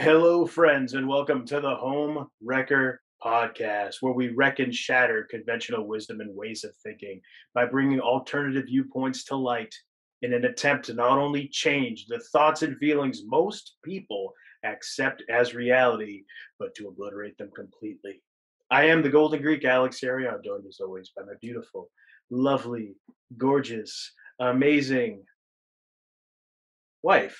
Hello, friends, and welcome to the Homewrecker podcast, where we wreck and shatter conventional wisdom and ways of thinking by bringing alternative viewpoints to light in an attempt to not only change the thoughts and feelings most people accept as reality, but to obliterate them completely. I am the Golden Greek Alex Arion, joined as always by my beautiful, lovely, gorgeous, amazing wife,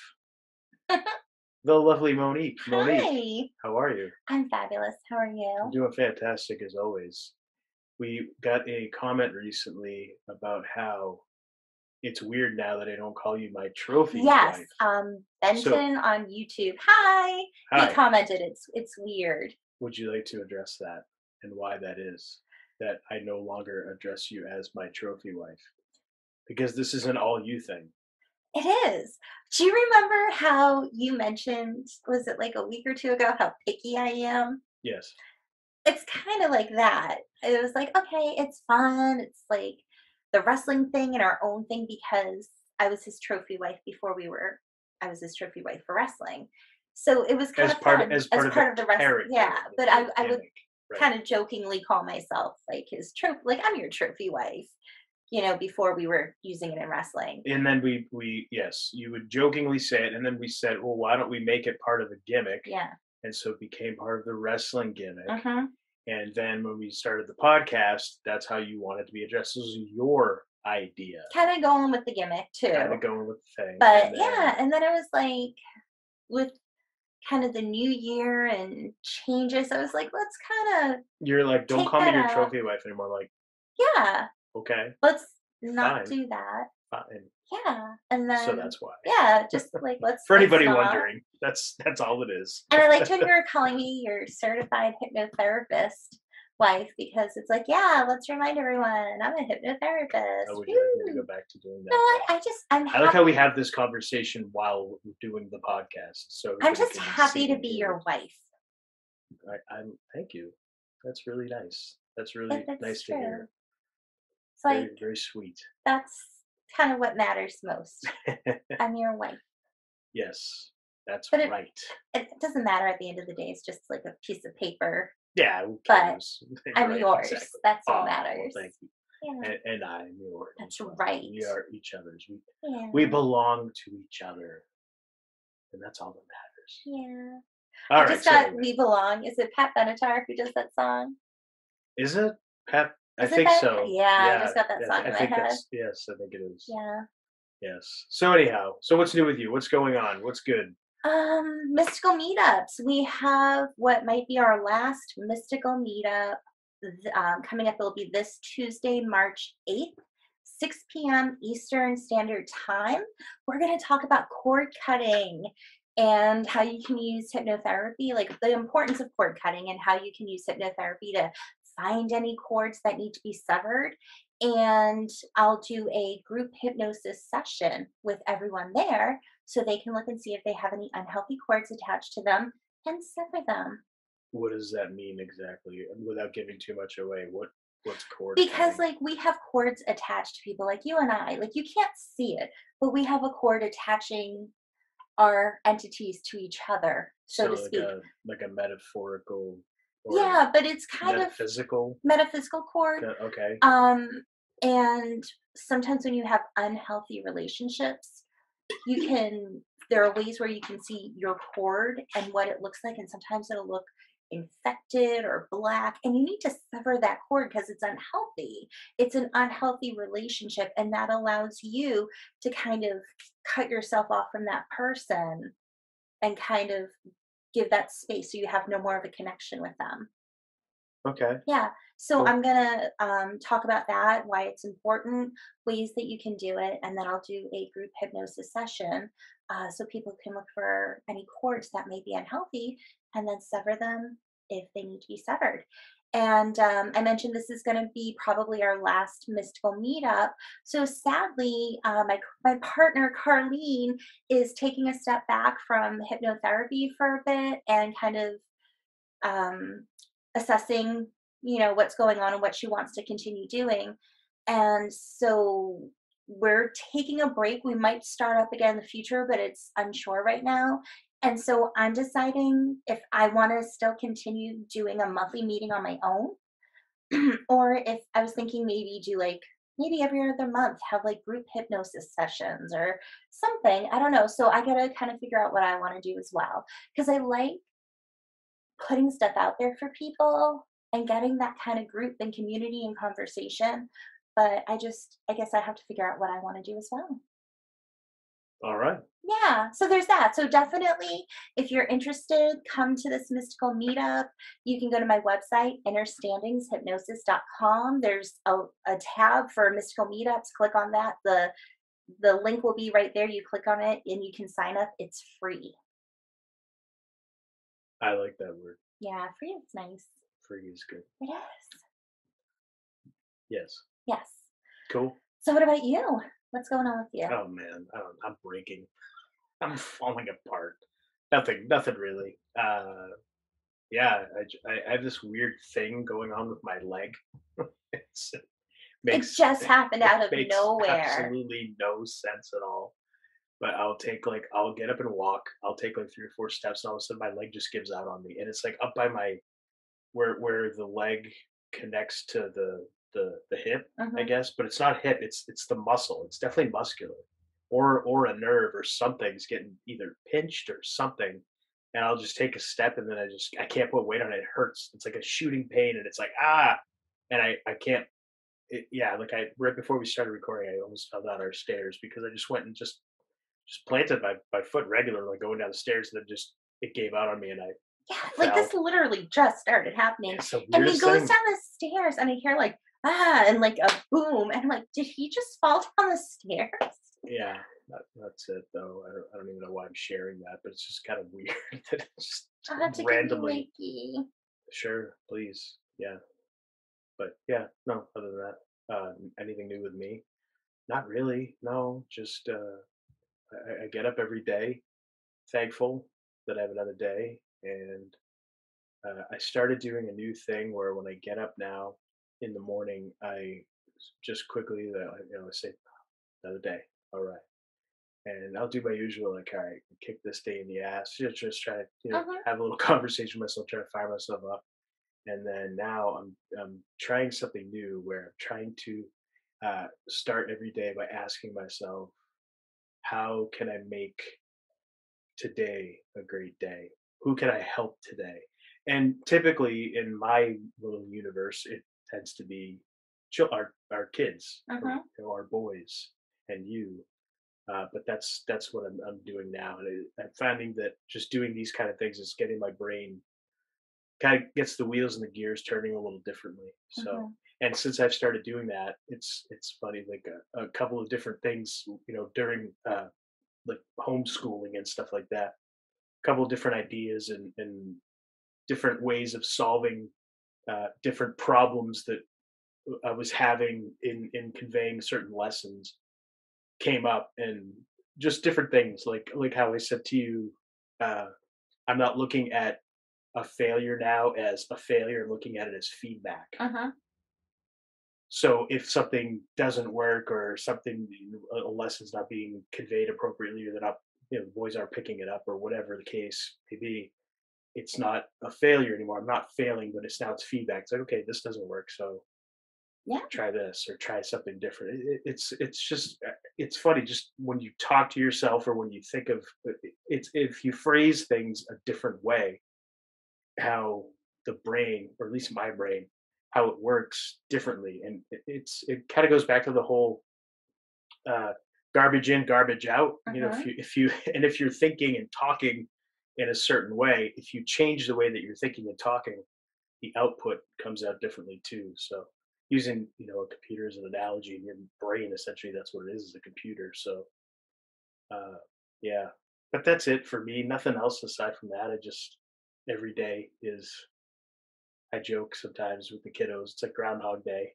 the lovely Monique. Monique, Hi, how are you? I'm fabulous. How are I'm you? doing fantastic as always. We got a comment recently about how it's weird now that I don't call you my trophy Yes, wife. So, Benton on YouTube. Hi. He hi, commented it's weird. would you like to address that and why that is? That I no longer address you as my trophy wife? Because this is an all you thing. It is. Do you remember how you mentioned, was it like a week or two ago, how picky I am? Yes. It's kind of like that. It was like, okay, it's fun. It's like the wrestling thing and our own thing because I was his trophy wife before I was his trophy wife for wrestling. So it was kind As of fun as as part of the part of the rest. Yeah. character, But the I would gimmick. Right. kind of jokingly call myself like his trophy, like I'm your trophy wife, before we were using it in wrestling. And then we yes, you would jokingly say it, and then we said, well, why don't we make it part of the gimmick? Yeah. And so it became part of the wrestling gimmick. Mm-hmm. And then when we started the podcast, that's how you wanted to be addressed. This was your idea, Kind of going with the gimmick kind too. of going with the thing. But And then yeah, and then I was like, with kind of the new year and changes, I was like, let's kind of you're like, don't take call me that your out. trophy wife anymore. I'm like, Yeah, okay, let's not fine, do that. fine. Yeah. And So then, that's why. yeah, just like, For let's anybody not. wondering, that's all it is. And I liked when you were calling me your certified hypnotherapist wife because it's like, yeah, let's remind everyone I'm a How hypnotherapist. would you like me to go Woo. back to doing No, that though? I'm I like how we happy. have this conversation while doing the podcast, so I'm everybody just can happy see to and be hear your it. wife. I'm thank you. That's really nice. That's If really it's nice to true. hear. It's like, Very, very sweet. that's kind of what matters most. I'm your wife. Yes, that's But right. it doesn't matter at the end of the day. It's just like a piece of paper, Yeah, who but cares? I'm Right, yours. exactly. That's what Oh, well, matters. thank you. Yeah, And I'm yours as that's well. right. We are each other's. We Yeah, belong to each other, and that's all that matters. yeah. I All right. just So got anyway, We Belong. Is it Pat Benatar who does that song? is it Pep? I Is it think that? so. Yeah, I Yeah, just got that yeah. song I in my think head. that's yes. I think it is. Yeah. Yes. So anyhow, so what's new with you? What's going on? What's good? Mystical meetups. We have what might be our last mystical meetup coming up. It'll be this Tuesday, March 8th, 6 p.m. Eastern Standard Time. We're going to talk about cord cutting and how you can use hypnotherapy, like the importance of cord cutting and how you can use hypnotherapy to find any cords that need to be severed. And I'll do a group hypnosis session with everyone there so they can look and see if they have any unhealthy cords attached to them and sever them. What does that mean exactly? Without giving too much away, what's cord Because cutting, like we have cords attached to people like you and I, like you can't see it, but we have a cord attaching our entities to each other, so so to speak. like a metaphorical or Yeah, but it's kind of metaphysical. metaphysical cord. Okay. Um, and sometimes when you have unhealthy relationships, you can there are ways where you can see your cord and what it looks like, and sometimes it'll look infected or black, and you need to sever that cord because it's unhealthy. It's an unhealthy relationship, and that allows you to kind of cut yourself off from that person and kind of give that space so you have no more of a connection with them. Okay. Yeah. So Cool. I'm gonna talk about that, why it's important, ways that you can do it, and then I'll do a group hypnosis session so people can look for any cords that may be unhealthy and then sever them if they need to be severed. And I mentioned this is going to be probably our last mystical meetup. So sadly, my partner Carlene is taking a step back from hypnotherapy for a bit and kind of um, assessing, what's going on and what she wants to continue doing. And so we're taking a break. We might start up again in the future, but it's unsure right now. And so I'm deciding if I want to still continue doing a monthly meeting on my own, or if I was thinking maybe do like maybe every other month have like group hypnosis sessions or something. I don't know. So I got to kind of figure out what I want to do as well, because I like putting stuff out there for people and getting that kind of group and community and conversation. But I guess I have to figure out what I want to do as well. All right. Yeah, so there's that. So definitely, if you're interested, come to this mystical meetup. You can go to my website, understandingshypnosis.com. There's a tab for mystical meetups. Click on that. The link will be right there. You click on it and you can sign up. It's free. I like that word. Yeah, free is nice. Free is good. It is. Yes. Yes. Cool. So what about you? What's going on with you? Oh man, I'm breaking. I'm falling apart. Nothing really. Yeah, I have this weird thing going on with my leg. It's, It makes just happened it out of makes nowhere. absolutely no sense at all. But I'll get up and walk. I'll take like 3 or 4 steps, and all of a sudden my leg just gives out on me, and it's like up by my where the leg connects to the hip, I Hmm. guess. But it's not hip. It's the muscle. It's definitely muscular, or a nerve or something's getting either pinched or something. And I'll just take a step, and then I can't put weight on it. It hurts. It's like a shooting pain, and it's like and I can't. Yeah, like I right before we started recording, I almost fell down our stairs because I just went and just planted my foot regular, like going down the stairs, and then just it gave out on me, and I Yeah, like fell. this literally just started happening. It's the And he weirdest goes thing. down the stairs and I hear like, and like a boom. And I'm like, did he just fall down the stairs? Yeah, that's it though. I don't even know why I'm sharing that, but it's just kind of weird that it's just I'll have to give you randomly. Wakey. Sure, please, yeah. But yeah, no. Other than that, anything new with me? Not really. No, just I get up every day, thankful that I have another day, and I started doing a new thing where when I get up now in the morning, I just quickly, I say another day. All right. And I'll do my usual, like, all right, kick this day in the ass. Just try to, Uh-huh. have a little conversation with myself, try to fire myself up. And then now I'm trying something new where I'm trying to start every day by asking myself, how can I make today a great day? Who can I help today? And typically in my little universe, it tends to be our kids, or Uh-huh. our boys, and you. But that's what I'm doing now, and I'm finding that just doing these kind of things is getting my brain kind of gets the wheels and the gears turning a little differently. So, Uh-huh. and since I've started doing that, it's funny. Like a couple of different things, during like homeschooling and stuff like that. A couple of different ideas and different ways of solving different problems that I was having in conveying certain lessons came up, and just different things like how I said to you, uh, I'm not looking at a failure now as a failure. I'm looking at it as feedback. Uh-huh. So if something doesn't work or something, a lesson's not being conveyed appropriately, or they're not, the boys aren't picking it up, or whatever the case may be, it's not a failure anymore. I'm not failing, but it's feedback. It's like, okay, this doesn't work, so Yeah. try this or try something different. It's just it's funny just when you talk to yourself, or when you think of it's if you phrase things a different way, how the brain, or at least my brain, how it works differently, and it kind of goes back to the whole uh, garbage in, garbage out. Uh-huh. If you and if you're thinking and talking in a certain way, if you change the way that you're thinking and talking, the output comes out differently too. So using a computer as an analogy, in your brain, essentially that's what it is a computer. So uh, yeah, but that's it for me. Nothing else aside from that. I just every day is, I joke sometimes with the kiddos, it's like Groundhog Day,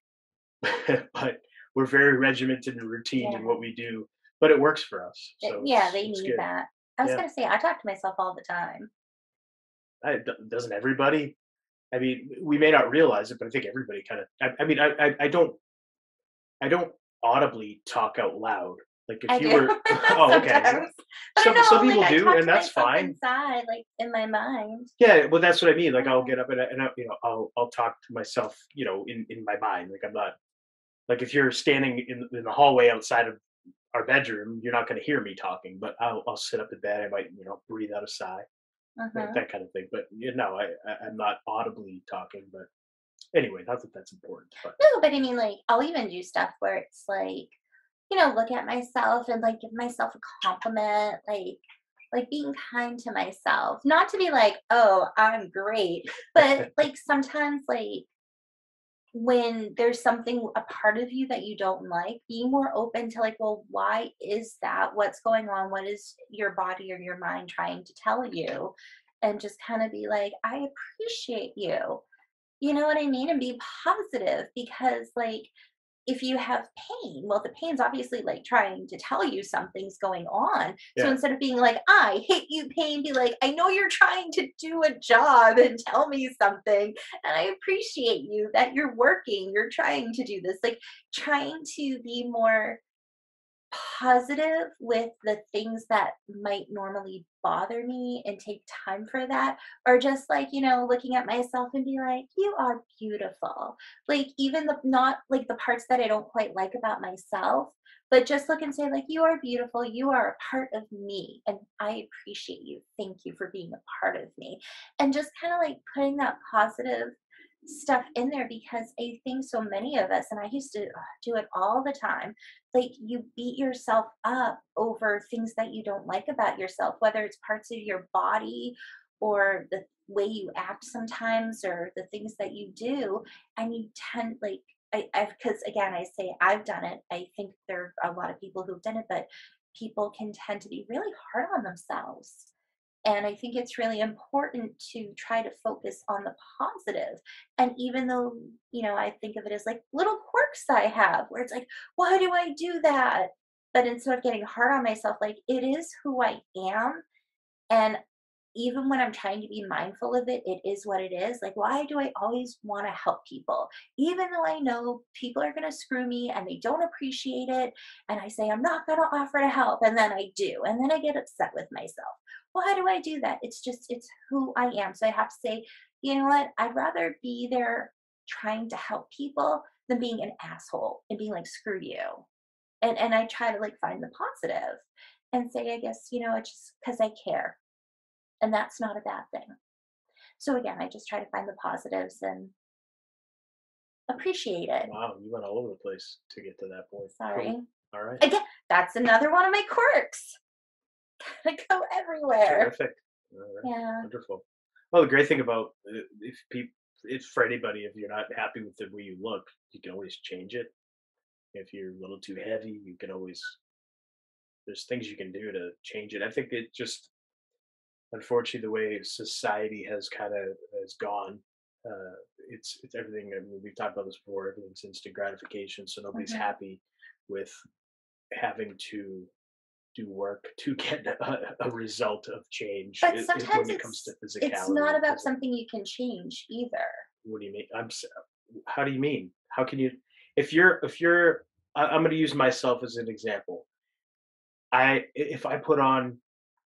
but we're very regimented and routine in Yeah. what we do, but it works for us, so Yeah, it's they it's need good. that. I was Yeah, gonna say I talk to myself all the time. doesn't everybody? I mean, we may not realize it, but I think everybody kind of. I mean, I don't audibly talk out loud. Like if I you do were, oh, okay. sometimes. But I Some know, like, people I do, talk and to that's myself fine. inside, like, in my mind. Yeah, well, that's what I mean. Like I'll Yeah. get up and I'll talk to myself, in my mind. Like I'm not like if you're standing in the hallway outside of our bedroom, you're not going to hear me talking. But I'll sit up in bed. I might breathe out a sigh, Mhm. that kind of thing. But I'm not audibly talking. But anyway, not that that's important. But No, but I mean, like, I'll even do stuff where it's like, look at myself and like give myself a compliment, like being kind to myself. Not to be like, oh, I'm great, but like sometimes like when there's something a part of you that you don't like, being more open to like, well, why is that? What's going on? What is your body or your mind trying to tell you? And just kind of be like, I appreciate you. You know what I mean? And be positive because, like, if you have pain, well, the pain's obviously like trying to tell you something's going on. So yeah, instead of being like, I hate you, pain, be like, I know you're trying to do a job and tell me something. And I appreciate you that you're working, you're trying to do this. Like, trying to be more positive with the things that might normally bother me and take time for that, or just like looking at myself and be like, you are beautiful, like even the not like the parts that I don't quite like about myself, but just look and say like, you are beautiful, you are a part of me and I appreciate you, thank you for being a part of me. And just kind of like putting that positive stuff in there, because I think so many of us, and I used to do it all the time, like you beat yourself up over things that you don't like about yourself, whether it's parts of your body or the way you act sometimes or the things that you do. And you tend like, because again, I say I've done it. I think there are a lot of people who've done it, but people can tend to be really hard on themselves. And I think it's really important to try to focus on the positive. And even though, I think of it as like little quirks I have where it's like, why do I do that? But instead of getting hard on myself, like it is who I am. And even when I'm trying to be mindful of it, it is what it is. Like, why do I always want to help people? Even though I know people are going to screw me and they don't appreciate it. And I say, I'm not going to offer to help. And then I do. And then I get upset with myself. Why do I do that? It's who I am. So I have to say, you know what? I'd rather be there trying to help people than being an asshole and being like, screw you. And I try to like find the positive and say, I guess, it's just because I care, and that's not a bad thing. So again, I just try to find the positives and appreciate it. wow, you went all over the place to get to that point. Cool. Sorry. All right. Again, that's another one of my quirks. I go everywhere. Terrific. All right. Yeah. Wonderful. Well, the great thing about if people, it's for anybody, if you're not happy with the way you look, you can always change it. If you're a little too heavy, you can always, there's things you can do to change it. I think it just, unfortunately, the way society has kind of has gone, it's everything. I mean, we've talked about this before. Everything's instant gratification, so nobody's Mhm. happy with having to do work to get a result of change But sometimes when it comes to it's physicality not and about physical. something you can change either. What do you mean? How do you mean? How can you? If you're, I'm going to use myself as an example. If I put on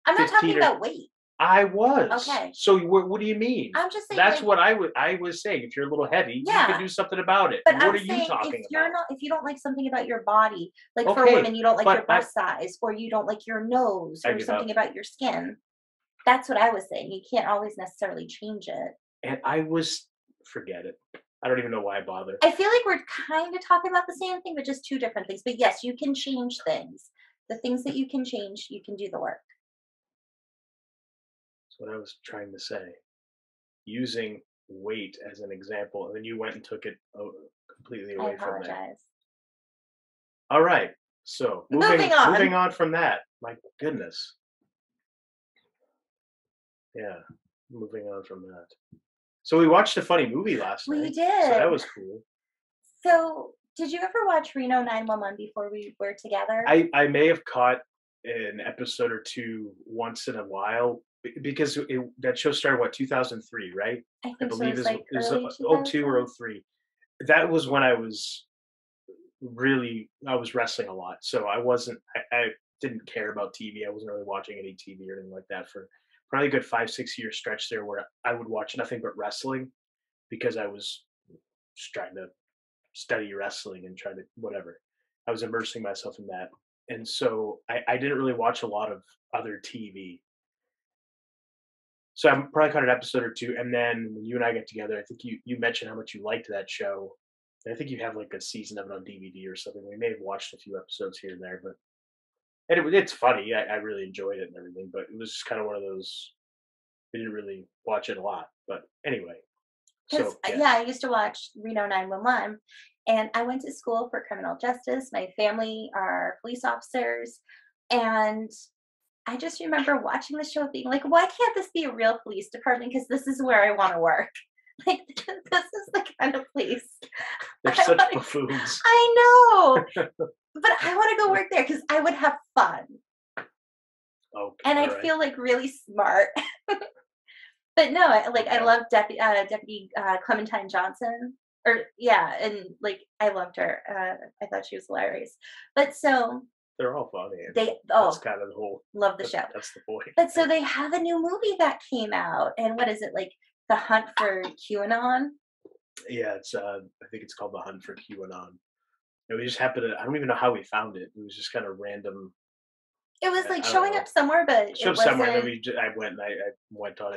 I'm not 15 talking or about weight. I was. Okay. So what do you mean? I'm just saying That's like, what I was saying. If you're a little heavy, you can yeah, do something about it. but What I'm are you saying talking about? if you don't like something about your body, like for Okay, women, you don't like but your bust size or you don't like your nose I or give up. something about your skin. That's what I was saying. You can't always necessarily change it. And I was, forget it. I don't even know why I bother. I feel like we're kind of talking about the same thing, but just two different things. But yes, you can change things. The things that you can change, you can do the work. That's what I was trying to say. Using weight as an example, and then you went and took it completely I away from there. apologize. All right. So Moving moving on. on from that. My goodness. Yeah. Moving on from that. So we watched a funny movie last We night. So that did. was cool. So, did you ever watch Reno 911 before we were together? I may have caught an episode or two once in a while because that show started what 2003, right? I I think so. It believe was like is early oh 02 or 2000. oh 03. That was when I was really, I was wrestling a lot, so I didn't care about TV. I wasn't really watching any TV or anything like that for probably a good 5 6 year stretch there, where I would watch nothing but wrestling because I was just trying to study wrestling and try to whatever. I was immersing myself in that, and so I didn't really watch a lot of other TV. So I probably caught an episode or two, and then when you and I get together, I think you mentioned how much you liked that show. And I think you have like a season of it on DVD or something. We may have watched a few episodes here and there, but it's funny. I really enjoyed it and everything, but it was just kind of one of those. We didn't really watch it a lot, but anyway. Because So yeah, yeah, I used to watch Reno 911, and I went to school for criminal justice. My family are police officers, and I just remember watching the show being like, "Why can't this be a real police department? Because this is where I want to work. Like, this is the kind of place they're I such want to." buffoons. I know, but I want to go work there because I would have fun, Okay, and all I right. feel like really smart. But no, I Okay, love Deputy Clementine Johnson. Or yeah, and like I loved her. I thought she was hilarious. But so they're all funny. I mean, they that's oh kind of the whole. love the show. That's the point. But so they have a new movie that came out, and what is it like? The Hunt for QAnon. Yeah, it's I think it's called The Hunt for QAnon. And we just happened to. I don't even know how we found it. It was just kind of random. It was like I don't showing know. up somewhere, but Show it somewhere. And then wasn't. I went and I went on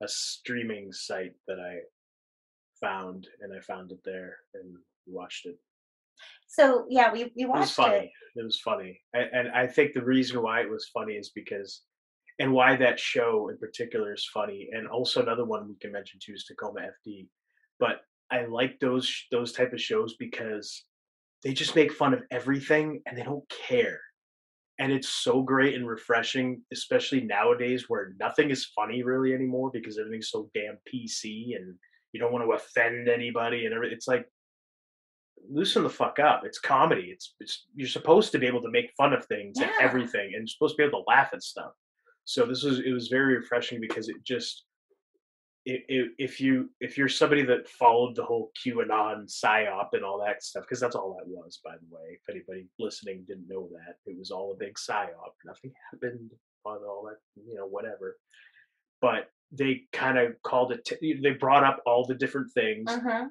a streaming site that I found, and I found it there and watched it. So yeah, we It was watched it. funny. It was funny, and I think the reason why it was funny is because, and why that show in particular is funny, and also another one we can mention too is Tacoma FD. But I like those type of shows because they just make fun of everything and they don't care. And it's so great and refreshing, especially nowadays where nothing is funny really anymore because everything's so damn PC and you don't want to offend anybody and everything. It's like loosen the fuck up. It's comedy. It's you're supposed to be able to make fun of things and Yeah, everything, and you're supposed to be able to laugh at stuff. So it was very refreshing because it just if you're somebody that followed the whole QAnon psy-op and all that stuff, because that's all that was, by the way. If anybody listening didn't know that, it was all a big psy-op. Nothing happened on all that, whatever. But they kind of called it. They brought up all the different things, mm-hmm.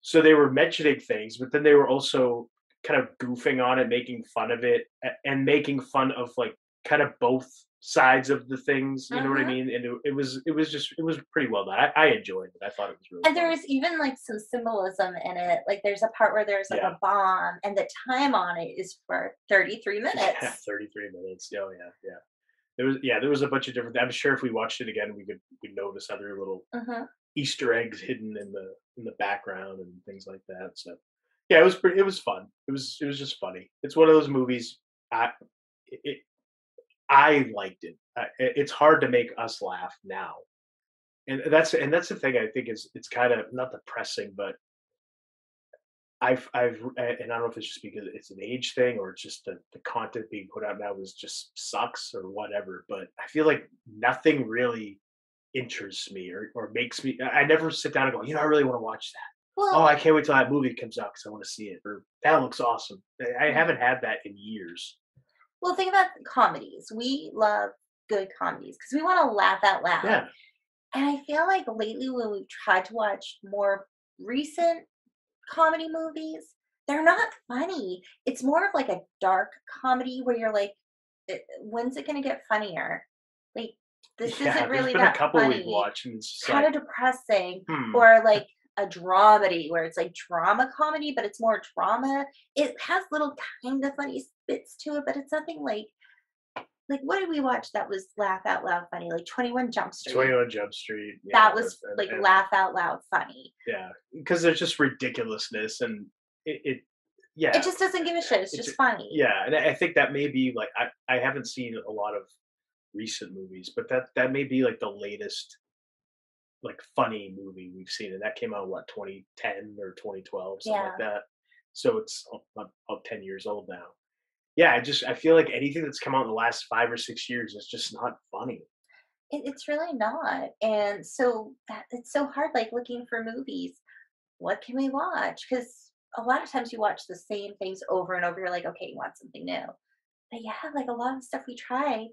so they were mentioning things, but then they were also kind of goofing on it, making fun of it, and making fun of like kind of both sides of the things. You know what I Mm-hmm. mean? And it was pretty well done. I enjoyed it. I thought it was really And funny. there's even like some symbolism in it. Like there's a part where there's like Yeah, a bomb, and the time on it is for 33 yeah, minutes. 33 minutes. Oh yeah, yeah. There was a bunch of different. I'm sure if we watched it again, we notice other little Hmm. Easter eggs hidden in the background and things like that. So yeah, it was fun. It was just funny. It's one of those movies. I it, I liked it. It's hard to make us laugh now, and that's the thing. I think is it's kind of not depressing, but and I don't know if it's just because it's an age thing or it's just the content being put out now is just sucks or whatever. But I feel like nothing really interests me or makes me. I never sit down and go, I really want to watch that. Oh, Well, I can't wait till that movie comes out because I want to see it. Or that looks awesome. I yeah. haven't had that in years. Well, think about comedies. We love good comedies because we want to laugh out loud. Yeah, And I feel like lately, when we've tried to watch more recent comedy movies, they're not funny. It's more of like a dark comedy where you're like, when's it going to get funnier? Like, this yeah. isn't There's really been a that couple we've funny. watched, and it's just Kind like, of depressing. hmm, Or like a dramedy where it's like drama comedy, but it's more drama. It has little kind of funny bits to it, but it's nothing like what did we watch that was laugh out loud funny? Like 21 Jump Street. 21 Jump Street. Yeah, That was like and laugh out loud funny. yeah, because there's just ridiculousness, and it It yeah, just doesn't give a shit. It's it's just funny. yeah, and I think that may be like I haven't seen a lot of recent movies, but that may be like the latest like funny movie we've seen, and that came out what 2010 or 2012, something like Yeah. that. So it's about 10 years old now. Yeah, I feel like anything that's come out in the last 5 or 6 years is just not funny. It's really not. And so that it's so hard, like looking for movies. What can we watch? Because a lot of times you watch the same things over and over. You're like, okay, you want something new. But yeah, like a lot of stuff we try,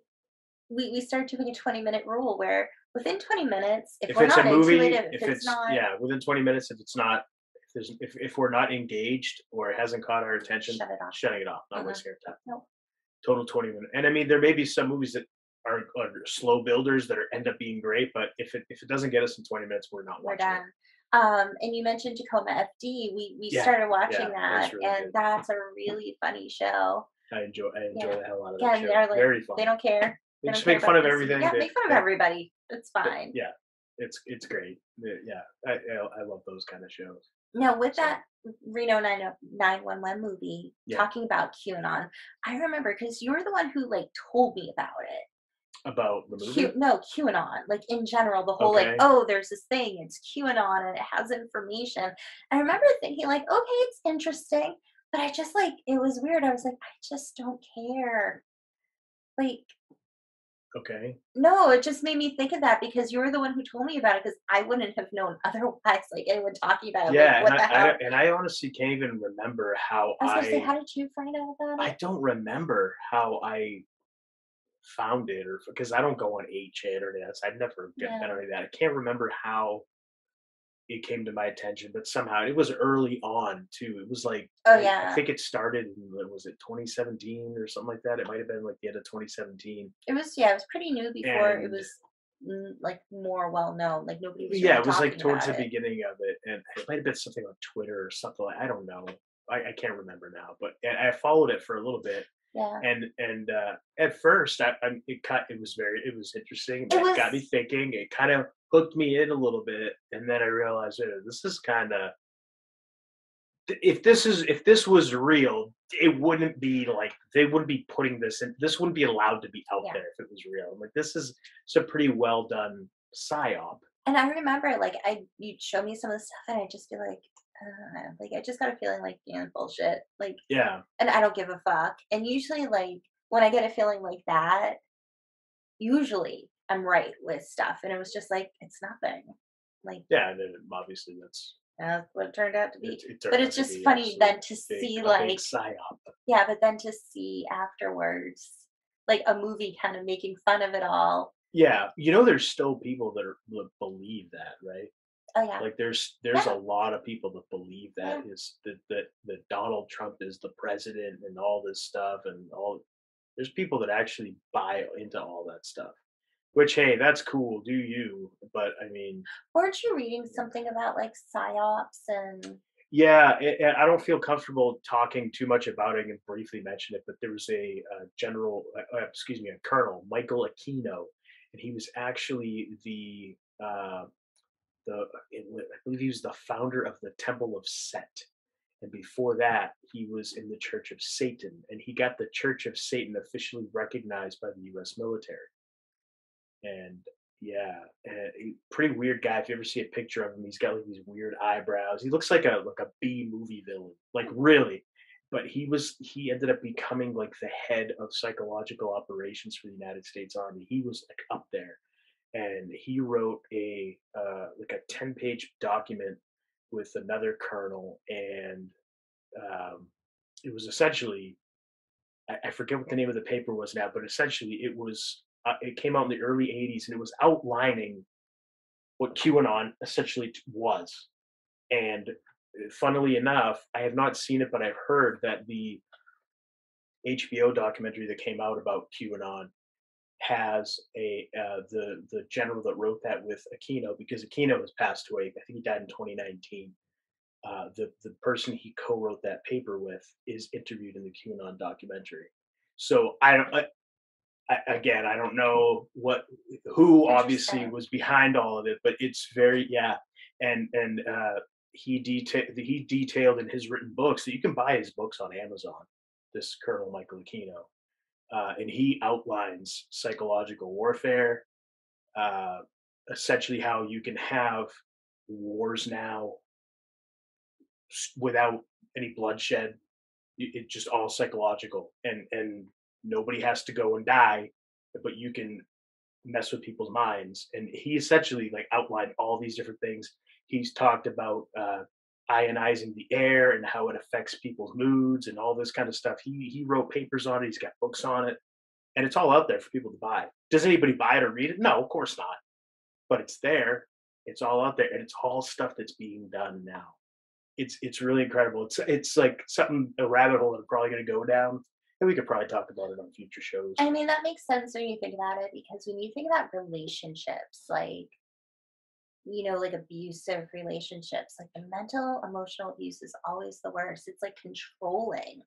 we start doing a 20-minute rule where within 20 minutes, if If we're it's a not into it, movie, if if it's it's not, yeah, within 20 minutes, if it's not, if we're not engaged or it hasn't caught our attention, shut it off. shutting it off, not Mm-mm. wasting our time. No, Total 20 minutes. And I mean, there may be some movies that are slow builders that end up being great, but if it doesn't get us in 20 minutes, we're not we're watching it. done. And you mentioned Tacoma FD. We Yeah, started watching yeah, that, that's really and good. that's a really funny show. I enjoy Yeah. the hell out of Yeah, that and show. they're like, Very they funny. don't care. They They don't just care make fun about of PC. everything. Yeah, make fun of everybody. It's fine. Yeah, it's great. Yeah, I love those kind of shows. Now, with So that Reno 911 movie yeah, talking about QAnon, I remember because you were the one who like told me about it. about the movie. No, QAnon, like in general, the whole like, Okay. oh, there's this thing, it's QAnon and it has information. I remember thinking like, okay, it's interesting, but I just like it was weird. I was like, I just don't care. Like, Okay. no, it just made me think of that because you were the one who told me about it because I wouldn't have known otherwise. Like anyone talking about it, like Yeah, and what the hell? I honestly can't even remember how I was gonna say, how did you find out about I it? don't remember how I found it or because I don't go on 8chan or that. I've never been Yeah. on any of that. I can't remember how it came to my attention, but somehow it was early on too. It was like Oh I yeah. think it started in was it 2017 or something like that. It might have been like the end of 2017. It was yeah, it was pretty new before it And was like more well known. Like nobody was yeah, really it was like talking towards about the it. beginning of it, and it might have been something on Twitter or something. I don't know. I can't remember now, but I followed it for a little bit, Yeah. and at first it was interesting. It It was got me thinking. It kind of hooked me in a little bit, and then I realized this is kind of if this was real, it wouldn't be like they wouldn't be putting this in. This wouldn't be allowed to be out yeah. there if it was real. I'm like this is it's a pretty well done psy-op. And I remember like you'd show me some of the stuff and I'd just be like I just got a feeling like bullshit. Like Yeah, and I don't give a fuck. And usually like when I get a feeling like that, usually I'm right with stuff. And it was just like, it's nothing. Like yeah. And then obviously that's what it turned out to be. it But turned out it's to just be funny absolute then to big see a big like psy-op. yeah, but then to see afterwards like a movie kind of making fun of it all. Yeah, there's still people that believe that, right? Oh yeah. Like there's a Yeah. lot of people that believe Yeah. that is that Donald Trump is the president and all this stuff and all. There's people that actually buy into all that stuff. Which hey, that's cool, do you? But I mean, Weren't you reading something about like psyops and yeah, I don't feel comfortable talking too much about it. I can briefly mention it, but there was excuse me, a Colonel Michael Aquino, and he was actually I believe he was the founder of the Temple of Set, and before that, he was in the Church of Satan, and he got the Church of Satan officially recognized by the U.S. military. And yeah, pretty weird guy. If you ever see a picture of him, he's got like these weird eyebrows. He looks like a B movie villain, like really. But he ended up becoming like the head of psychological operations for the United States Army. He was like up there, and he wrote a like a 10-page document with another colonel, and um, it was essentially I forget what the name of the paper was now, but essentially it came out in the early '80s, and it was outlining what QAnon essentially was. And funnily enough, I have not seen it, but I've heard that the HBO documentary that came out about QAnon has the general that wrote that with Aquino because Aquino has passed away. I think he died in 2019. The person he co-wrote that paper with is interviewed in the QAnon documentary. So I don't. Again, I don't know who obviously interesting? was behind all of it, but it's very yeah, and he detailed in his written books that you can buy his books on Amazon. This Colonel Michael Aquino, and he outlines psychological warfare, uh, essentially how you can have wars now without any bloodshed. It's just all psychological, and nobody has to go and die, but you can mess with people's minds. And he essentially like outlined all these different things. He's talked about ionizing the air and how it affects people's moods and all this kind of stuff. He wrote papers on it. He's got books on it, and it's all out there for people to buy. Does anybody buy it or read it? No, of course not. But it's there. It's all out there, and it's all stuff that's being done now. It's really incredible. It's like something, a rabbit hole that I'm probably going to go down, and we could probably talk about it on future shows. I mean, that makes sense when you think about it, because when you think about relationships, like abusive relationships, like the mental emotional abuse is always the worst. It's like controlling.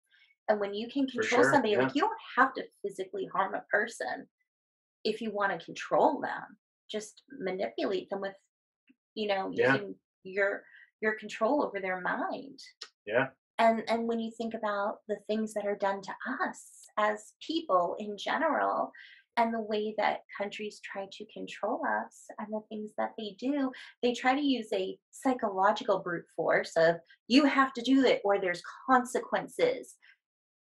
And when you can For control sure, somebody, yeah, like, you don't have to physically harm a person if you want to control them. Just manipulate them with, yeah, using your control over their mind. yeah, And when you think about the things that are done to us as people in general, and the way that countries try to control us and the things that they try to use a psychological brute force of, you have to do it or there's consequences.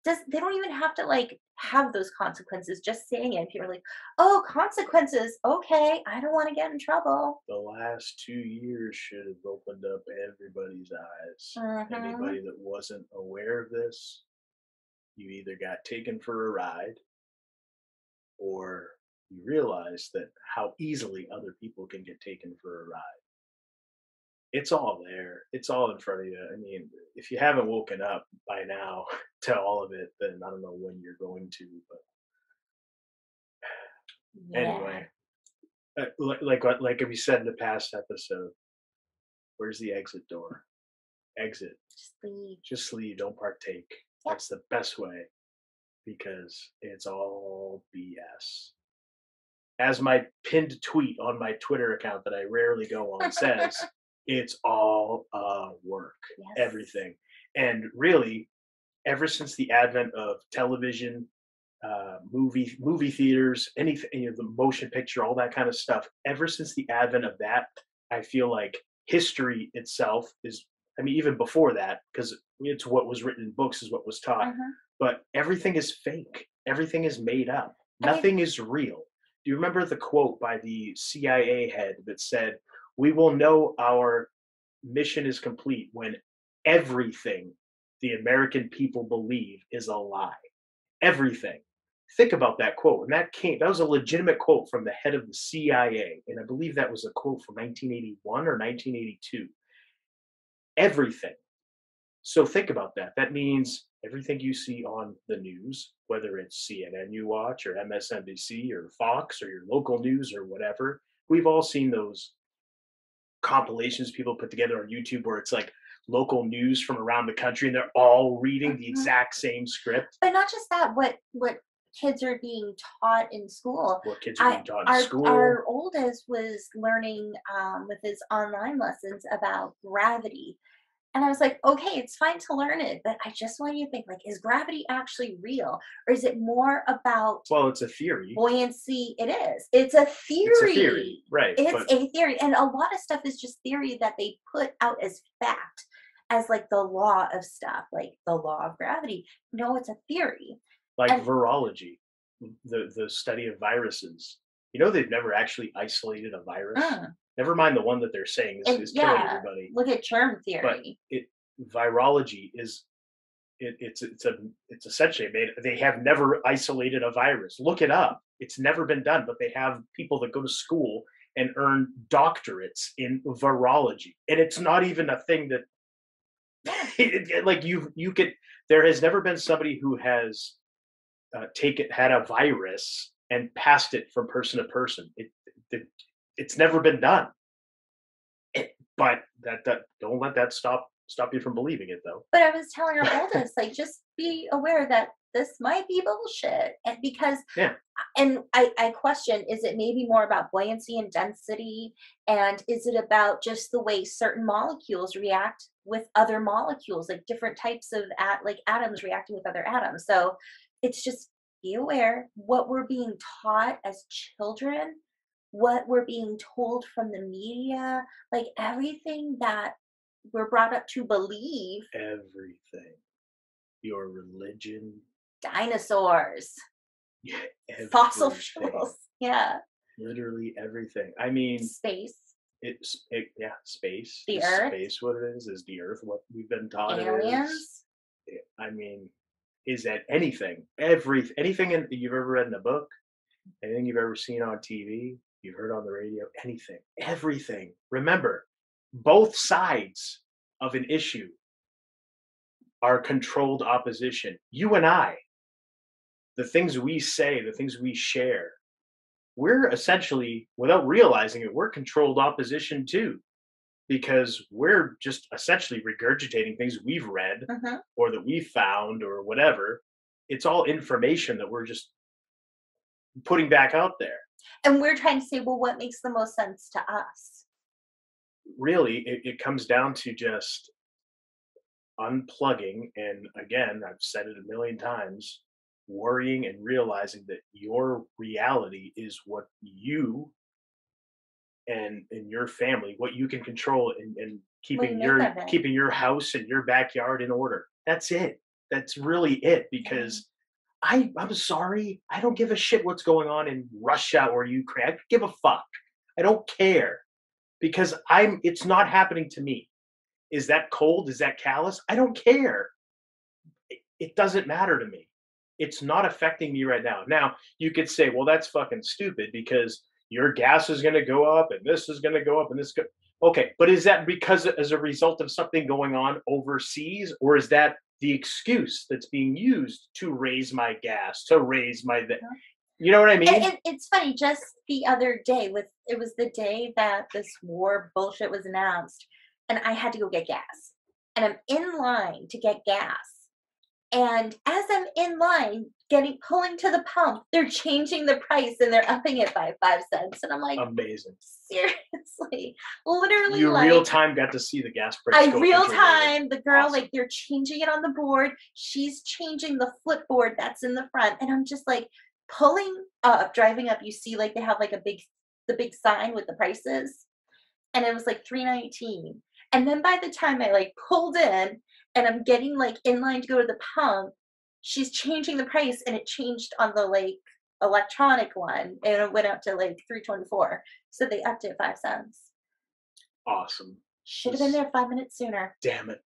They don't even have to like have those consequences. Just saying it, people are like, oh, consequences, okay, I don't want to get in trouble. the last 2 years should have opened up everybody's eyes. Hmm. Anybody that wasn't aware of this, you either got taken for a ride or you realize that how easily other people can get taken for a ride. It's all there. It's all in front of you. I mean, if you haven't woken up by now to all of it, then I don't know when you're going to. But Yeah. anyway, like we said in the past episode, where's the exit door? Exit. Just leave. Just leave. Don't partake. Yeah. That's the best way because it's all BS. As my pinned tweet on my Twitter account that I rarely go on says, it's all work, Yes. everything. And really, ever since the advent of television, movie theaters, anything, the motion picture, all that kind of stuff, ever since the advent of that, I feel like history itself is, I mean, even before that, because it's what was written in books is what was taught, Hmm. but everything is fake. Everything is made up. I mean, Nothing is real. Do you remember the quote by the CIA head that said, "We will know our mission is complete when everything the American people believe is a lie." Everything. Think about that quote. And that was a legitimate quote from the head of the CIA. And I believe that was a quote from 1981 or 1982. Everything. So think about that. That means everything you see on the news, whether it's CNN you watch or MSNBC or Fox or your local news or whatever, we've all seen those compilations people put together on YouTube where it's like local news from around the country and they're all reading the mhm. exact same script. But not just that, what kids are being taught in school. What kids are I being taught in our school. oldest was learning with his online lessons about gravity. And I was like, okay, it's fine to learn it, but I just want you to think, like, is gravity actually real? Or is it more about Well, it's a theory. buoyancy? It is. It's a It's a theory, theory. right? It's But a theory. And a lot of stuff is just theory that they put out as fact, as like the law of stuff, like the law of gravity. No, it's a theory. like And virology, the study of viruses. You know, they've never actually isolated a virus. mm, Never mind the one that they're saying and is killing yeah, everybody. look at germ But theory. it virology is it's essentially made. They have never isolated a virus. Look it up. It's never been done. But they have people that go to school and earn doctorates in virology, and it's not even a thing that Yeah. like you could. There has never been somebody who has had a virus and passed it from person to person. It it's never been done. But that don't let that stop you from believing it though. But I was telling our oldest, like, just be aware that this might be bullshit. And because, Yeah, and I question, is it maybe more about buoyancy and density? And is it about just the way certain molecules react with other molecules, like different types of like atoms reacting with other atoms? So it's just, be aware what we're being taught as children, what we're being told from the media, like everything that we're brought up to believe. everything. Your religion, Dinosaurs, fossil everything. fuels, yeah, Literally everything. I mean, space. Yeah, space. The Is Earth, space what it is? Is the Earth what we've been taught it is? aliens. I mean, is that anything? Anything you've ever read in a book, anything you've ever seen on TV, you've heard on the radio, anything, everything. Remember, both sides of an issue are controlled opposition. You and I, the things we say, the things we share, we're essentially, without realizing it, we're controlled opposition too, because we're just essentially regurgitating things we've read Mhm. or that we found or whatever. It's all information that we're just putting back out there. And we're trying to say, well, what makes the most sense to us? Really, it comes down to just unplugging. And again, I've said it a million times, worrying and realizing that your reality is what you and your family, what you can control, and We make of it. keeping your house and your backyard in order. That's it. That's really it. Yeah. Because I'm sorry, I don't give a shit what's going on in Russia or Ukraine. I don't give a fuck. I don't care because it's not happening to me. Is that cold? Is that callous? I don't care. It doesn't matter to me. It's not affecting me right now. Now, you could say, well, that's fucking stupid because your gas is going to go up and this is going to go up and this. Okay, but is that because as a result of something going on overseas, or is that the excuse that's being used to raise my gas, to raise my. You know what I mean? It's funny. Just the other day, it was the day that this war bullshit was announced, and I had to go get gas, and I'm in line to get gas, and as I'm in line pulling to the pump, they're changing the price and they're upping it by 5 cents, and I'm like, Amazing. seriously, literally, You real like. time got to see the gas price I go real through the roof. time, the girl, Awesome. like, they're changing it on the board. She's changing the flipboard that's in the front. And I'm just like pulling up, driving up. You see, like, they have like the big sign with the prices. And it was like 3.19. And then by the time I like pulled in and I'm getting like in line to go to the pump, she's changing the price and it changed on the like electronic one and it went up to like 3.24. So they upped it 5 cents. Awesome. Should have been there 5 minutes sooner. Damn it.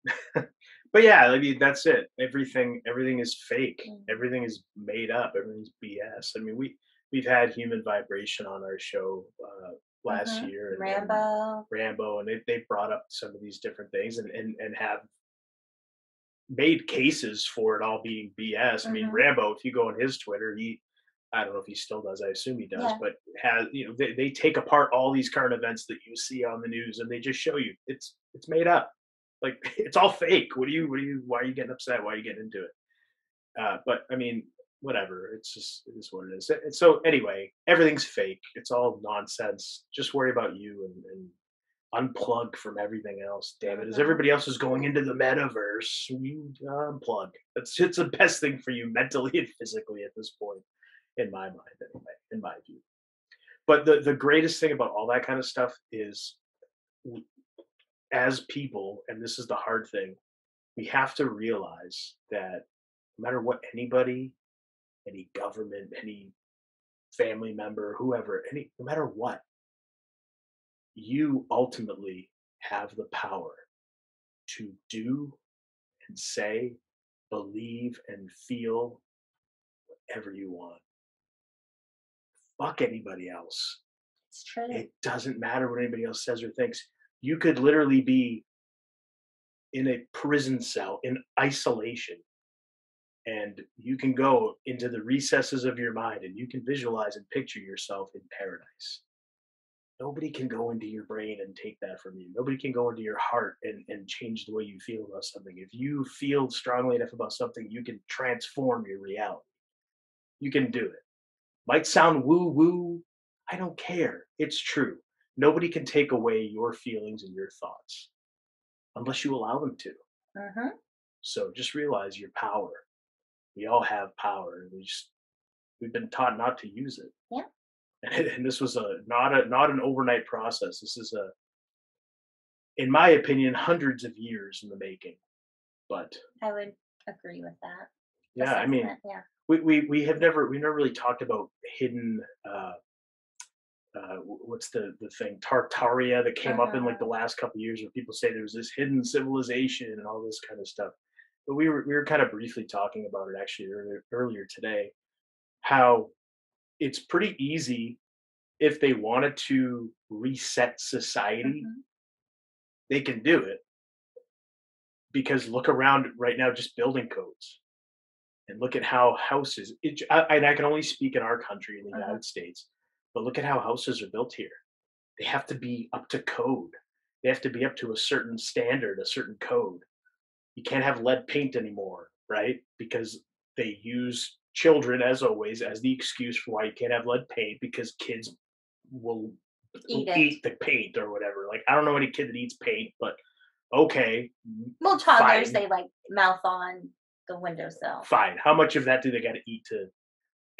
But yeah, I mean that's it. Everything is fake. Mm. Everything is made up. Everything's BS. I mean we've had Human Vibration on our show last Mhm. year and Rambo. Rambo, and they brought up some of these different things and have made cases for it all being BS. I mean Mhm. Rambo, if you go on his Twitter, I don't know if he still does. I assume he does, Yeah. but has they take apart all these current events that you see on the news and they just show you it's made up. Like it's all fake. Why are you getting upset? Why are you getting into it? But I mean, whatever. It is what it is. So anyway, everything's fake. It's all nonsense. Just worry about you and unplug from everything else. Damn it! As Mhm. everybody else is going into the metaverse, you unplug. It's the best thing for you mentally and physically at this point, in my mind, anyway. In my view. But the greatest thing about all that kind of stuff is, as people, and this is the hard thing, we have to realize that no matter what anybody, any government, any family member, whoever, no matter what, you ultimately have the power to do and say, believe and feel whatever you want. Fuck anybody else. It's true. It doesn't matter what anybody else says or thinks. You could literally be in a prison cell in isolation, and you can go into the recesses of your mind and you can visualize and picture yourself in paradise. Nobody can go into your brain and take that from you. Nobody can go into your heart and change the way you feel about something. If you feel strongly enough about something, you can transform your reality. You can do it. Might sound woo woo. I don't care. It's true. Nobody can take away your feelings and your thoughts unless you allow them to. Mhm. So just realize your power. We all have power. We've been taught not to use it. Yeah. And this was not an overnight process. This is in my opinion, hundreds of years in the making. But I would agree with that yeah, I mean, assessment. Yeah. we never really talked about hidden what's the thing, Tartaria, that came up in like the Uh-huh. last couple of years, where people say there was this hidden civilization and all this kind of stuff. But we were kind of briefly talking about it actually earlier today, how it's pretty easy, if they wanted to reset society, Mhm. they can do it, because look around right now, just building codes, and look at how houses. And I can only speak in our country in the Uh-huh. United States, but look at how houses are built here. They have to be up to code. They have to be up to a certain standard, a certain code. You can't have lead paint anymore, right? Because they use children, as always, as the excuse for why you can't have lead paint, because kids will Eat it. eat the paint or whatever. Like, I don't know any kid that eats paint, but okay, Well, toddlers, fine, they like mouth on the windowsill. fine. How much of that do they got to eat to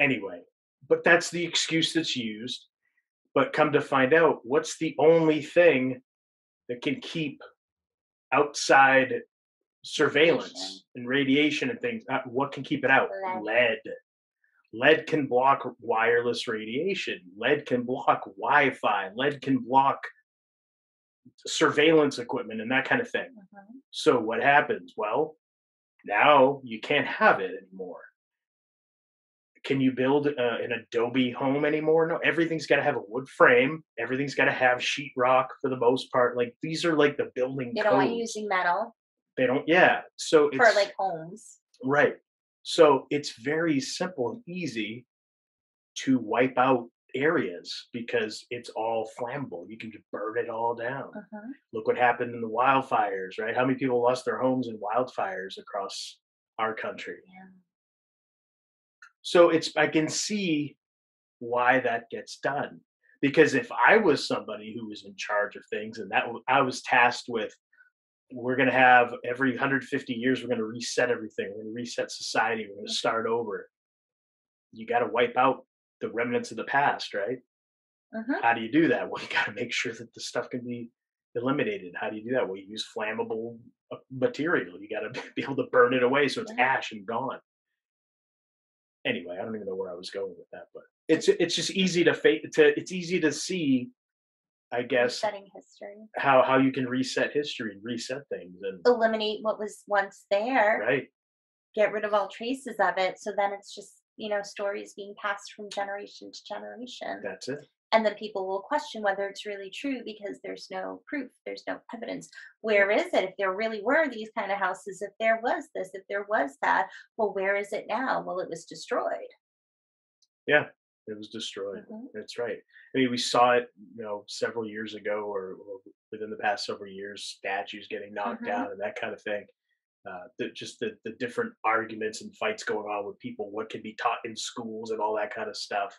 anyway? But that's the excuse that's used. But come to find out, what's the only thing that can keep outside Radiation. surveillance and radiation and things? What can keep it out? Lead. Lead. Lead can block wireless radiation. Lead can block Wi-Fi. Lead can block surveillance equipment and that kind of thing. Mhm. So what happens? Well, now you can't have it anymore. Can you build an Adobe home anymore? No, everything's got to have a wood frame. Everything's got to have sheetrock for the most part. Like, these are like the building They don't want you codes. using metal They don't, yeah. So for it's like homes. right. So it's very simple and easy to wipe out areas, because it's all flammable. You can just burn it all down. Mhm. Look what happened in the wildfires, right? How many people lost their homes in wildfires across our country? Yeah. So I can see why that gets done. Because if I was somebody who was in charge of things, and I was tasked with, we're going to have every 150 years, we're going to reset everything, we're going to reset society, we're going to start over. You got to wipe out the remnants of the past, right? Mhm. How do you do that? Well, you got to make sure that the stuff can be eliminated. How do you do that? Well, you use flammable material. You got to be able to burn it away so it's Yeah. ash and gone. Anyway, I don't even know where I was going with that, but it's just easy it's easy to see, I guess, Resetting history. how you can reset history and reset things, and Eliminate what was once there, right. get rid of all traces of it. So then it's just, stories being passed from generation to generation. That's it. And then people will question whether it's really true because there's no proof, there's no evidence. Yeah. Where is it? If there really were these kind of houses, if there was this, if there was that, well, where is it now? Well, it was destroyed. Yeah, it was destroyed. Hmm. That's right. I mean, we saw it, several years ago, or within the past several years, statues getting knocked Hmm. down and that kind of thing. The different arguments and fights going on with people, what can be taught in schools and all that kind of stuff.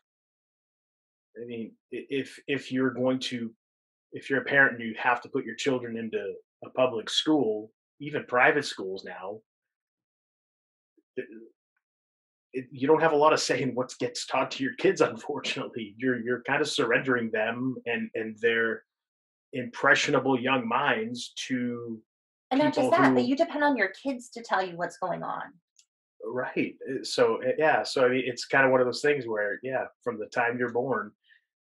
I mean, if you're going to, if you're a parent and you have to put your children into a public school, even private schools now, you don't have a lot of say in what gets taught to your kids. Unfortunately, you're kind of surrendering them and their impressionable young minds to And not just people that, but who. you depend on your kids to tell you what's going on. Right. So yeah. So I mean, it's kind of one of those things where, yeah, from the time you're born,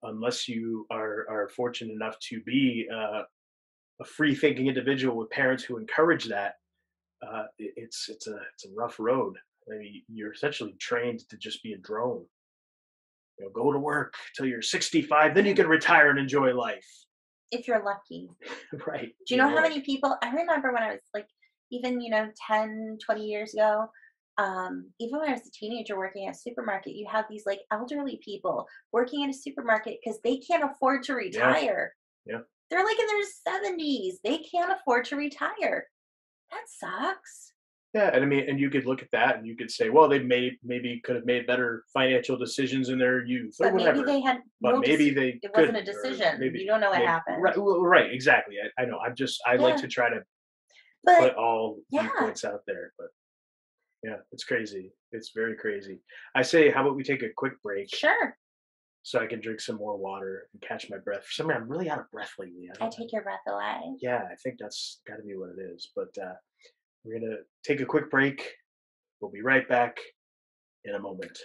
unless you are fortunate enough to be a free thinking individual with parents who encourage that, it's a rough road. I mean, you're essentially trained to just be a drone. Go to work till you're 65, then you can retire and enjoy life. If you're lucky. Right. Do you know how many people I remember when I was like even, 10, 20 years ago, even when I was a teenager working at a supermarket, you have these like elderly people working in a supermarket because they can't afford to Yeah. retire. Yeah. They're like in their 70s. They can't afford to retire. That sucks. Yeah, and I mean, and you could look at that and you could say, well, they maybe could have made better financial decisions in their youth or But maybe whatever. they had But no maybe dec- they it wasn't a couldn't, or decision. You don't know what happened. right, well, right, exactly. I know. I like Yeah. to try to But put all yeah, viewpoints out there, but yeah, it's crazy. It's very crazy. I say, how about we take a quick break sure. so I can drink some more water and catch my breath. For some reason, I'm really out of breath lately. I I don't. take your breath away. Yeah, I think that's got to be what it is. But we're gonna take a quick break. We'll be right back in a moment.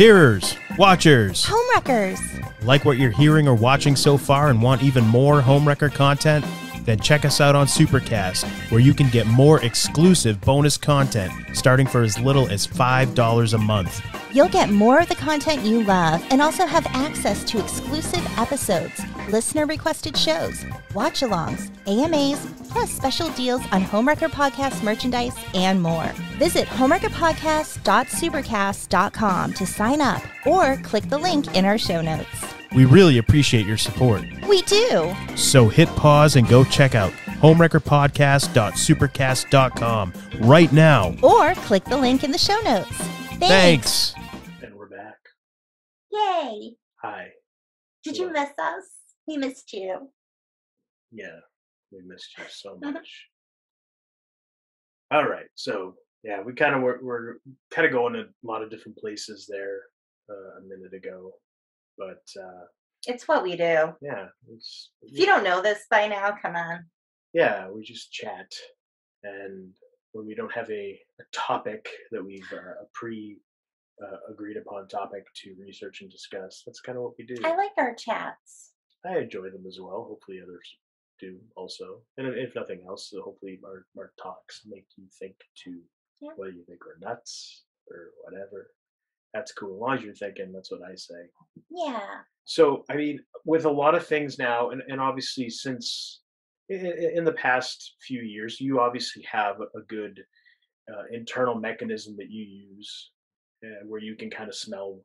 Hearers, watchers, Homewreckers. like what you're hearing or watching so far and want even more Homewrecker content? Then check us out on Supercast, where you can get more exclusive bonus content starting for as little as $5 a month. You'll get more of the content you love and also have access to exclusive episodes, listener-requested shows, watch-alongs, AMAs, plus special deals on Homewrecker Podcast merchandise and more. Visit homewreckerpodcast.supercast.com to sign up or click the link in our show notes. We really appreciate your support. We do. So hit pause and go check out homewreckerpodcast.supercast.com right now. Or click the link in the show notes. Thanks. And we're back. Yay! Hi. Did you miss us? We missed you. Yeah, we missed you so much. All right, so yeah, we're kind of going to a lot of different places there a minute ago, but It's what we do. yeah, If you don't know this by now, come on. yeah, we just chat, and when we don't have a topic that we've agreed upon topic to research and discuss, that's kind of what we do. I like our chats. I enjoy them as well. Hopefully others do also. And if nothing else, hopefully our talks make you think too, Yeah. whether you think we're nuts or whatever. That's cool. As long as you're thinking, that's what I say. Yeah. So, I mean, with a lot of things now, and obviously since in the past few years, you obviously have a good internal mechanism that you use where you can kind of smell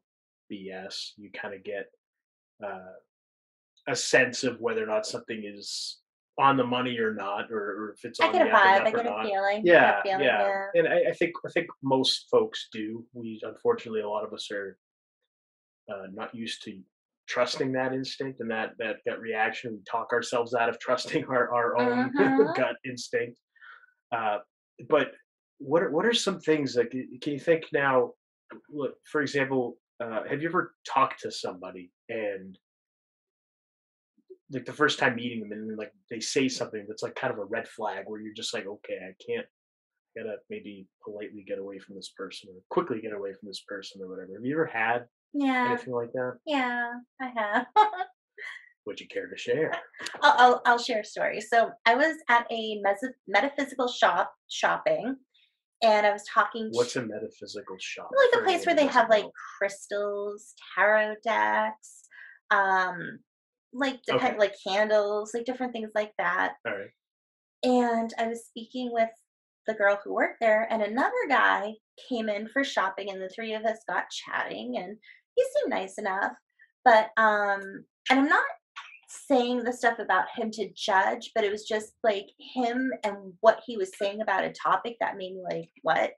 BS. You kind of get a sense of whether or not something is on the money or not, or if it's I on get the a up and vibe. up I or get a not. feeling. Yeah, Gut feeling, yeah. And I think most folks do. We unfortunately a lot of us are not used to trusting that instinct and that reaction. We talk ourselves out of trusting our own gut instinct. But what are some things like? Can you think now? Look, for example, have you ever talked to somebody and like the first time meeting them and like they say something that's like kind of a red flag where you're just like, okay, I can't, gotta maybe politely get away from this person or quickly get away from this person or whatever. Have you ever had Yeah. anything like that? Yeah, I have. Would you care to share? I'll share a story. So I was at a metaphysical shopping, and I was talking What's a metaphysical shop? like for a place anyone where who they have doesn't like know? crystals, tarot decks, like Okay. like candles, like different things like that. All right. And I was speaking with the girl who worked there, and another guy came in for shopping, and the three of us got chatting, and he seemed nice enough. But and I'm not saying the stuff about him to judge, but it was just like him and what he was saying about a topic that made me like, what?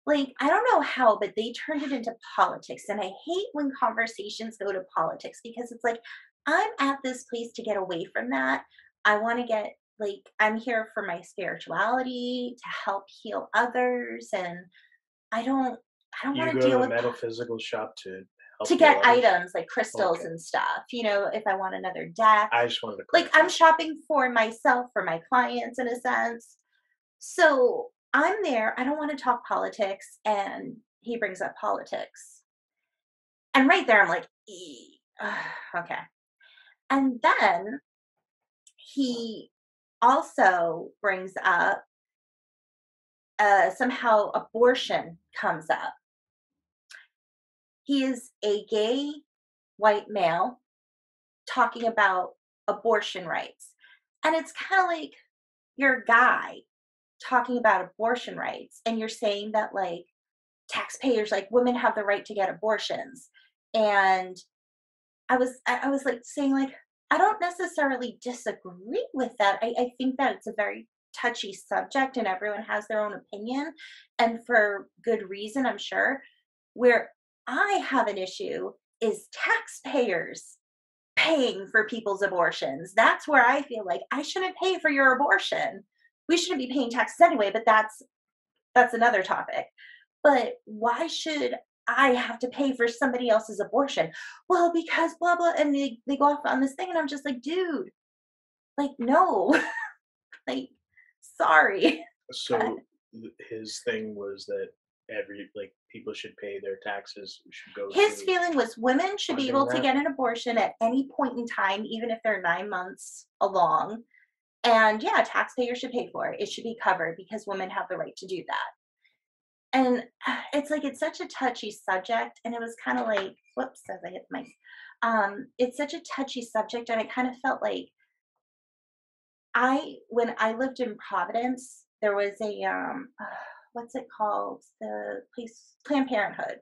Like, I don't know how, but they turned it into politics. And I hate when conversations go to politics because it's like, I'm at this place to get away from that. I want to get, like, I'm here for my spirituality, to help heal others. And I don't, I don't You want go to to deal the with metaphysical shop to help to heal get others? items like crystals Okay. and stuff, if I want another deck. I just wanted to Like, clarify. I'm shopping for myself, for my clients in a sense. So I'm there. I don't want to talk politics. And he brings up politics. And right there, I'm like, okay. And then he also brings up somehow abortion comes up. He is a gay white male talking about abortion rights. And it's kind of like you're a guy talking about abortion rights and you're saying that like taxpayers, like women have the right to get abortions. And I was like saying like I don't necessarily disagree with that. I think that it's a very touchy subject and everyone has their own opinion and for good reason, I'm sure. Where I have an issue is taxpayers paying for people's abortions. That's where I feel like I shouldn't pay for your abortion. We shouldn't be paying taxes anyway, but that's another topic. But why should I have to pay for somebody else's abortion? Well, because blah blah, and they go off on this thing, and I'm just like, dude, like no, like sorry. So his thing was that people should pay their taxes should go His to feeling was women should be funding able to that? get an abortion at any point in time, even if they're 9 months along. And yeah, taxpayers should pay for it. It should be covered because women have the right to do that. And it's like it's such a touchy subject, and it was kind of like, whoops, as I hit the mic. It's such a touchy subject, and I kind of felt like when I lived in Providence, there was a what's it called? The place Planned Parenthood.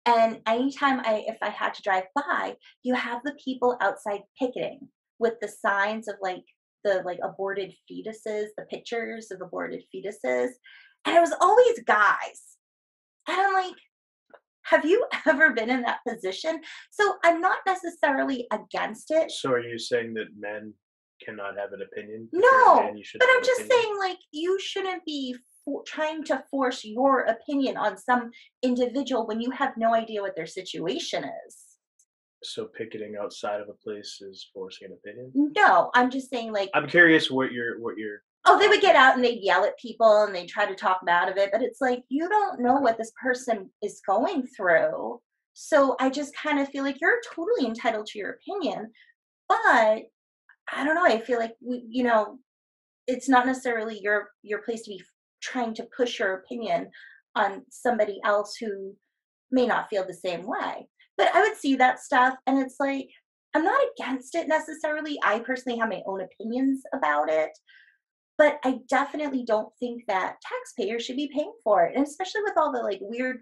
And anytime if I had to drive by, you have the people outside picketing with the signs of like the like aborted fetuses, the pictures of aborted fetuses. And it was always guys. And I'm like, have you ever been in that position? So I'm not necessarily against it. So are you saying that men cannot have an opinion? If you're a No, man, you should but have I'm an just opinion? saying, like, you shouldn't be trying to force your opinion on some individual when you have no idea what their situation is. So picketing outside of a place is forcing an opinion? No, I'm just saying, like, I'm curious what you're oh, they would get out and they'd yell at people and they'd try to talk them out of it. But it's like, you don't know what this person is going through. So I just kind of feel like you're totally entitled to your opinion. But I don't know. I feel like, it's not necessarily your place to be trying to push your opinion on somebody else who may not feel the same way. But I would see that stuff and it's like, I'm not against it necessarily. I personally have my own opinions about it. But I definitely don't think that taxpayers should be paying for it. And especially with all the like weird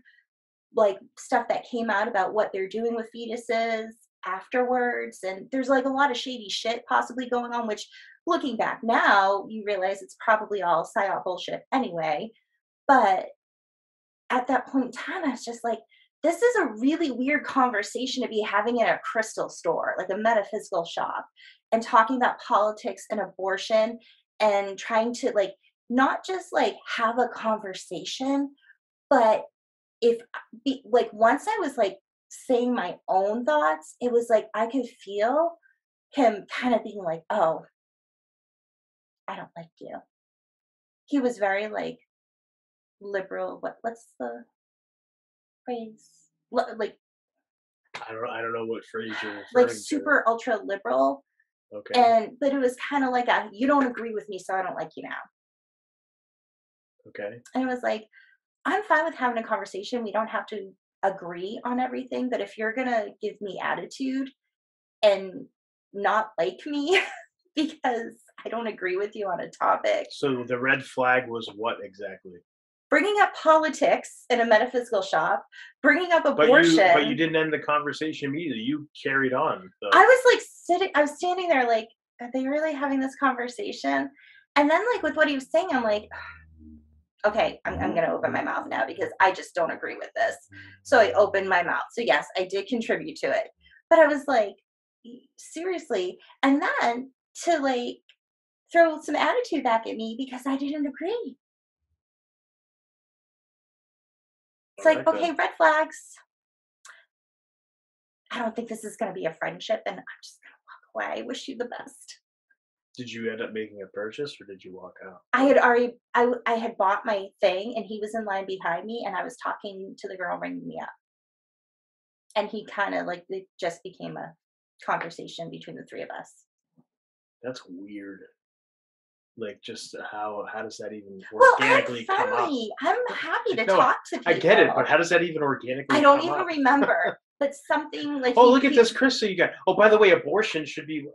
like stuff that came out about what they're doing with fetuses afterwards. And there's like a lot of shady shit possibly going on, which looking back now, you realize it's probably all psy-op bullshit anyway. But at that point in time, I was just like, this is a really weird conversation to be having in a crystal store, like a metaphysical shop, and talking about politics and abortion and trying to like not just like have a conversation, but like once I was like saying my own thoughts, it was like I could feel him kind of being like, oh, I don't like you. He was very like liberal. What's the phrase? Like I don't know what phrase you're like referring to. super ultra liberal. Okay. But it was kind of like you don't agree with me, so I don't like you now. Okay. And it was like, I'm fine with having a conversation. We don't have to agree on everything, but if you're gonna give me attitude and not like me because I don't agree with you on a topic, So the red flag was what exactly? bringing up politics in a metaphysical shop, bringing up But abortion. you didn't end the conversation immediately. You carried on. I was like I was standing there like, are they really having this conversation? And then like with what he was saying, I'm like, okay, I'm going to open my mouth now because I just don't agree with this. So I opened my mouth. So yes, I did contribute to it. But I was like, seriously. And then to like throw some attitude back at me because I didn't agree. It's like, okay, red flags. I don't think this is going to be a friendship and I'm just going to walk away. I wish you the best. Did you end up making a purchase or did you walk out? I had already, I had bought my thing and he was in line behind me and I was talking to the girl ringing me up. And he kind of like, it just became a conversation between the three of us. That's weird. Like, just how does that even Well, organically I'm come up? friendly. I'm happy to No, talk to people. I get it, but how does that even organically I don't come even up? remember. But something like Oh, look at this crystal you got. Oh, by the way, abortion should be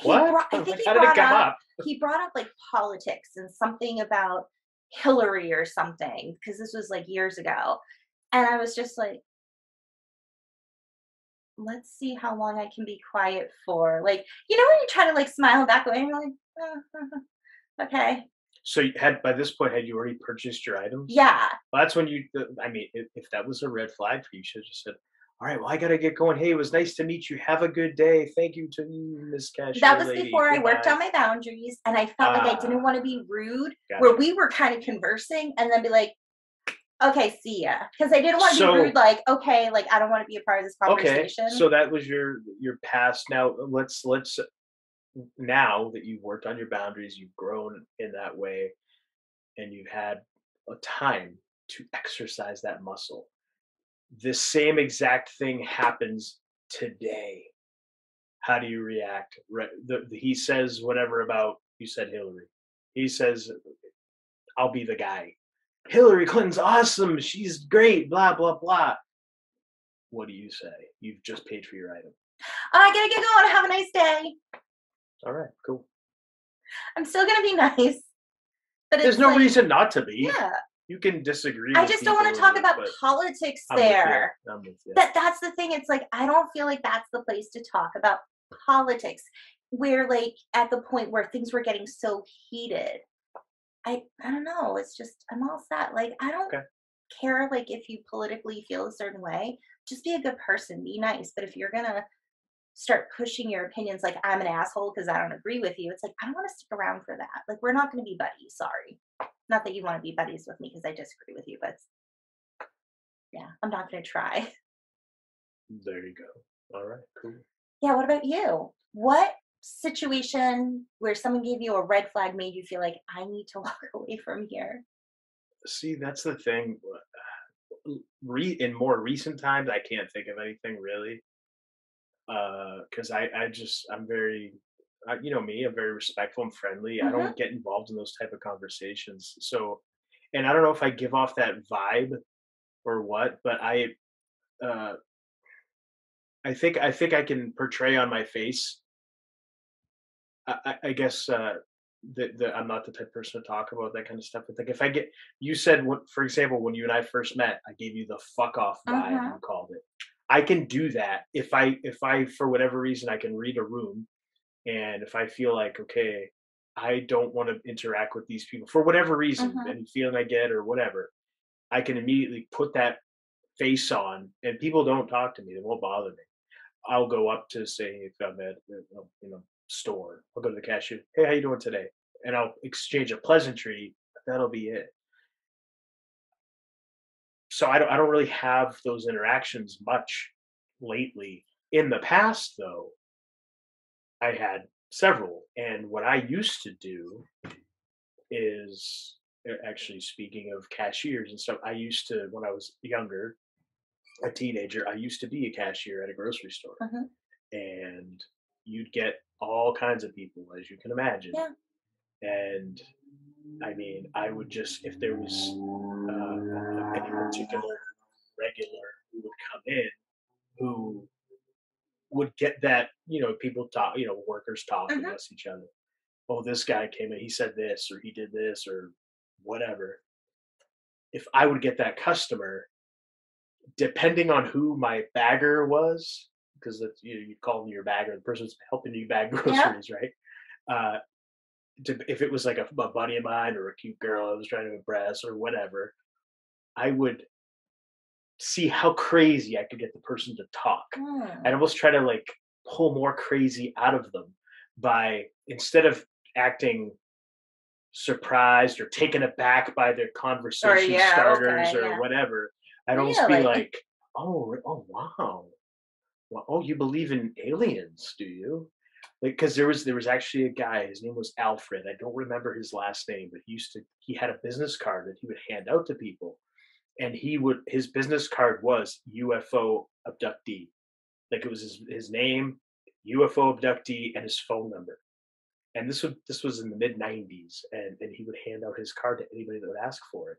what? I think How did it come up? he brought up like politics and something about Hillary or something because this was like years ago, and I was just like, let's see how long I can be quiet for. Like, when you try to like smile back away and you're like, okay. So by this point, had you already purchased your items? Yeah. Well, that's when I mean, if that was a red flag for you, you should have just said, all right, well, I got to get going. Hey, it was nice to meet you. Have a good day. Thank you to you, Miss Cashier That was lady. before I worked Goodbye. on my boundaries and I felt like I didn't want to be rude Gotcha. where we were kind of conversing and then be like, okay, see ya. Because I didn't want to be rude, like, okay, like I don't want to be a part of this conversation. Okay, so that was your past. Now let's now that you've worked on your boundaries, you've grown in that way, and you've had a time to exercise that muscle. This same exact thing happens today. How do you react? He says whatever about, you said Hillary. He says, I'll be the guy. Hillary Clinton's awesome. She's great. Blah, blah, blah. What do you say? You've just paid for your item. I gotta get going. Have a nice day. All right, cool. I'm still gonna be nice. But there's no reason not to be. Yeah. You can disagree. I just don't want to talk about politics there. I'm with you. That's the thing. It's like, I don't feel like that's the place to talk about politics. We're like at the point where things were getting so heated. I don't know. It's just, I'm all set. Like, I don't care, like, if you politically feel a certain way. Just be a good person. Be nice. But if you're going to start pushing your opinions like I'm an asshole because I don't agree with you, it's like, I don't want to stick around for that. Like, we're not going to be buddies. Sorry. Not that you want to be buddies with me because I disagree with you, but yeah, I'm not going to try. There you go. All right, cool. Yeah, what about you? What situation where someone gave you a red flag made you feel like, I need to walk away from here? See, that's the thing. In more recent times, I can't think of anything really. Because I'm very, you know me, I'm very respectful and friendly. I don't get involved in those type of conversations. So, and I don't know if I give off that vibe or what, but I think I can portray on my face. I guess that I'm not the type of person to talk about that kind of stuff. But like, if I get, you said, for example, when you and I first met, I gave you the fuck off vibe. You called it. I can do that if I for whatever reason I can read a room, and if I feel like, okay, I don't want to interact with these people for whatever reason, any feeling I get or whatever, I can immediately put that face on, and people don't talk to me. They won't bother me. I'll go up to, say, if I'm at store, I'll go to the cashier. Hey, how you doing today? And I'll exchange a pleasantry. That'll be it. So I don't really have those interactions much lately. In the past, though, I had several. And what I used to do is, actually, speaking of cashiers and stuff, I used to, when I was younger, a teenager, I used to be a cashier at a grocery store. And you'd get all kinds of people, as you can imagine. Yeah. And I mean, I would just, if there was any particular regular who would come in who would get that, people talk, workers talk amongst each other. Oh, this guy came in, he said this, or he did this, or whatever. If I would get that customer, depending on who my bagger was, because you call them your bagger, the person's helping you bag groceries, right? If it was like a buddy of mine or a cute girl I was trying to impress or whatever, I would see how crazy I could get the person to talk. I'd almost try to like pull more crazy out of them by, instead of acting surprised or taken aback by their conversation starters or whatever, I'd almost be like, oh wow. Well, oh, you believe in aliens, do you? Like, because there was actually a guy, his name was Alfred. I don't remember his last name, but he had a business card that he would hand out to people. And his business card was UFO abductee. Like, it was his name, UFO abductee, and his phone number. And this was in the mid 90s, and he would hand out his card to anybody that would ask for it.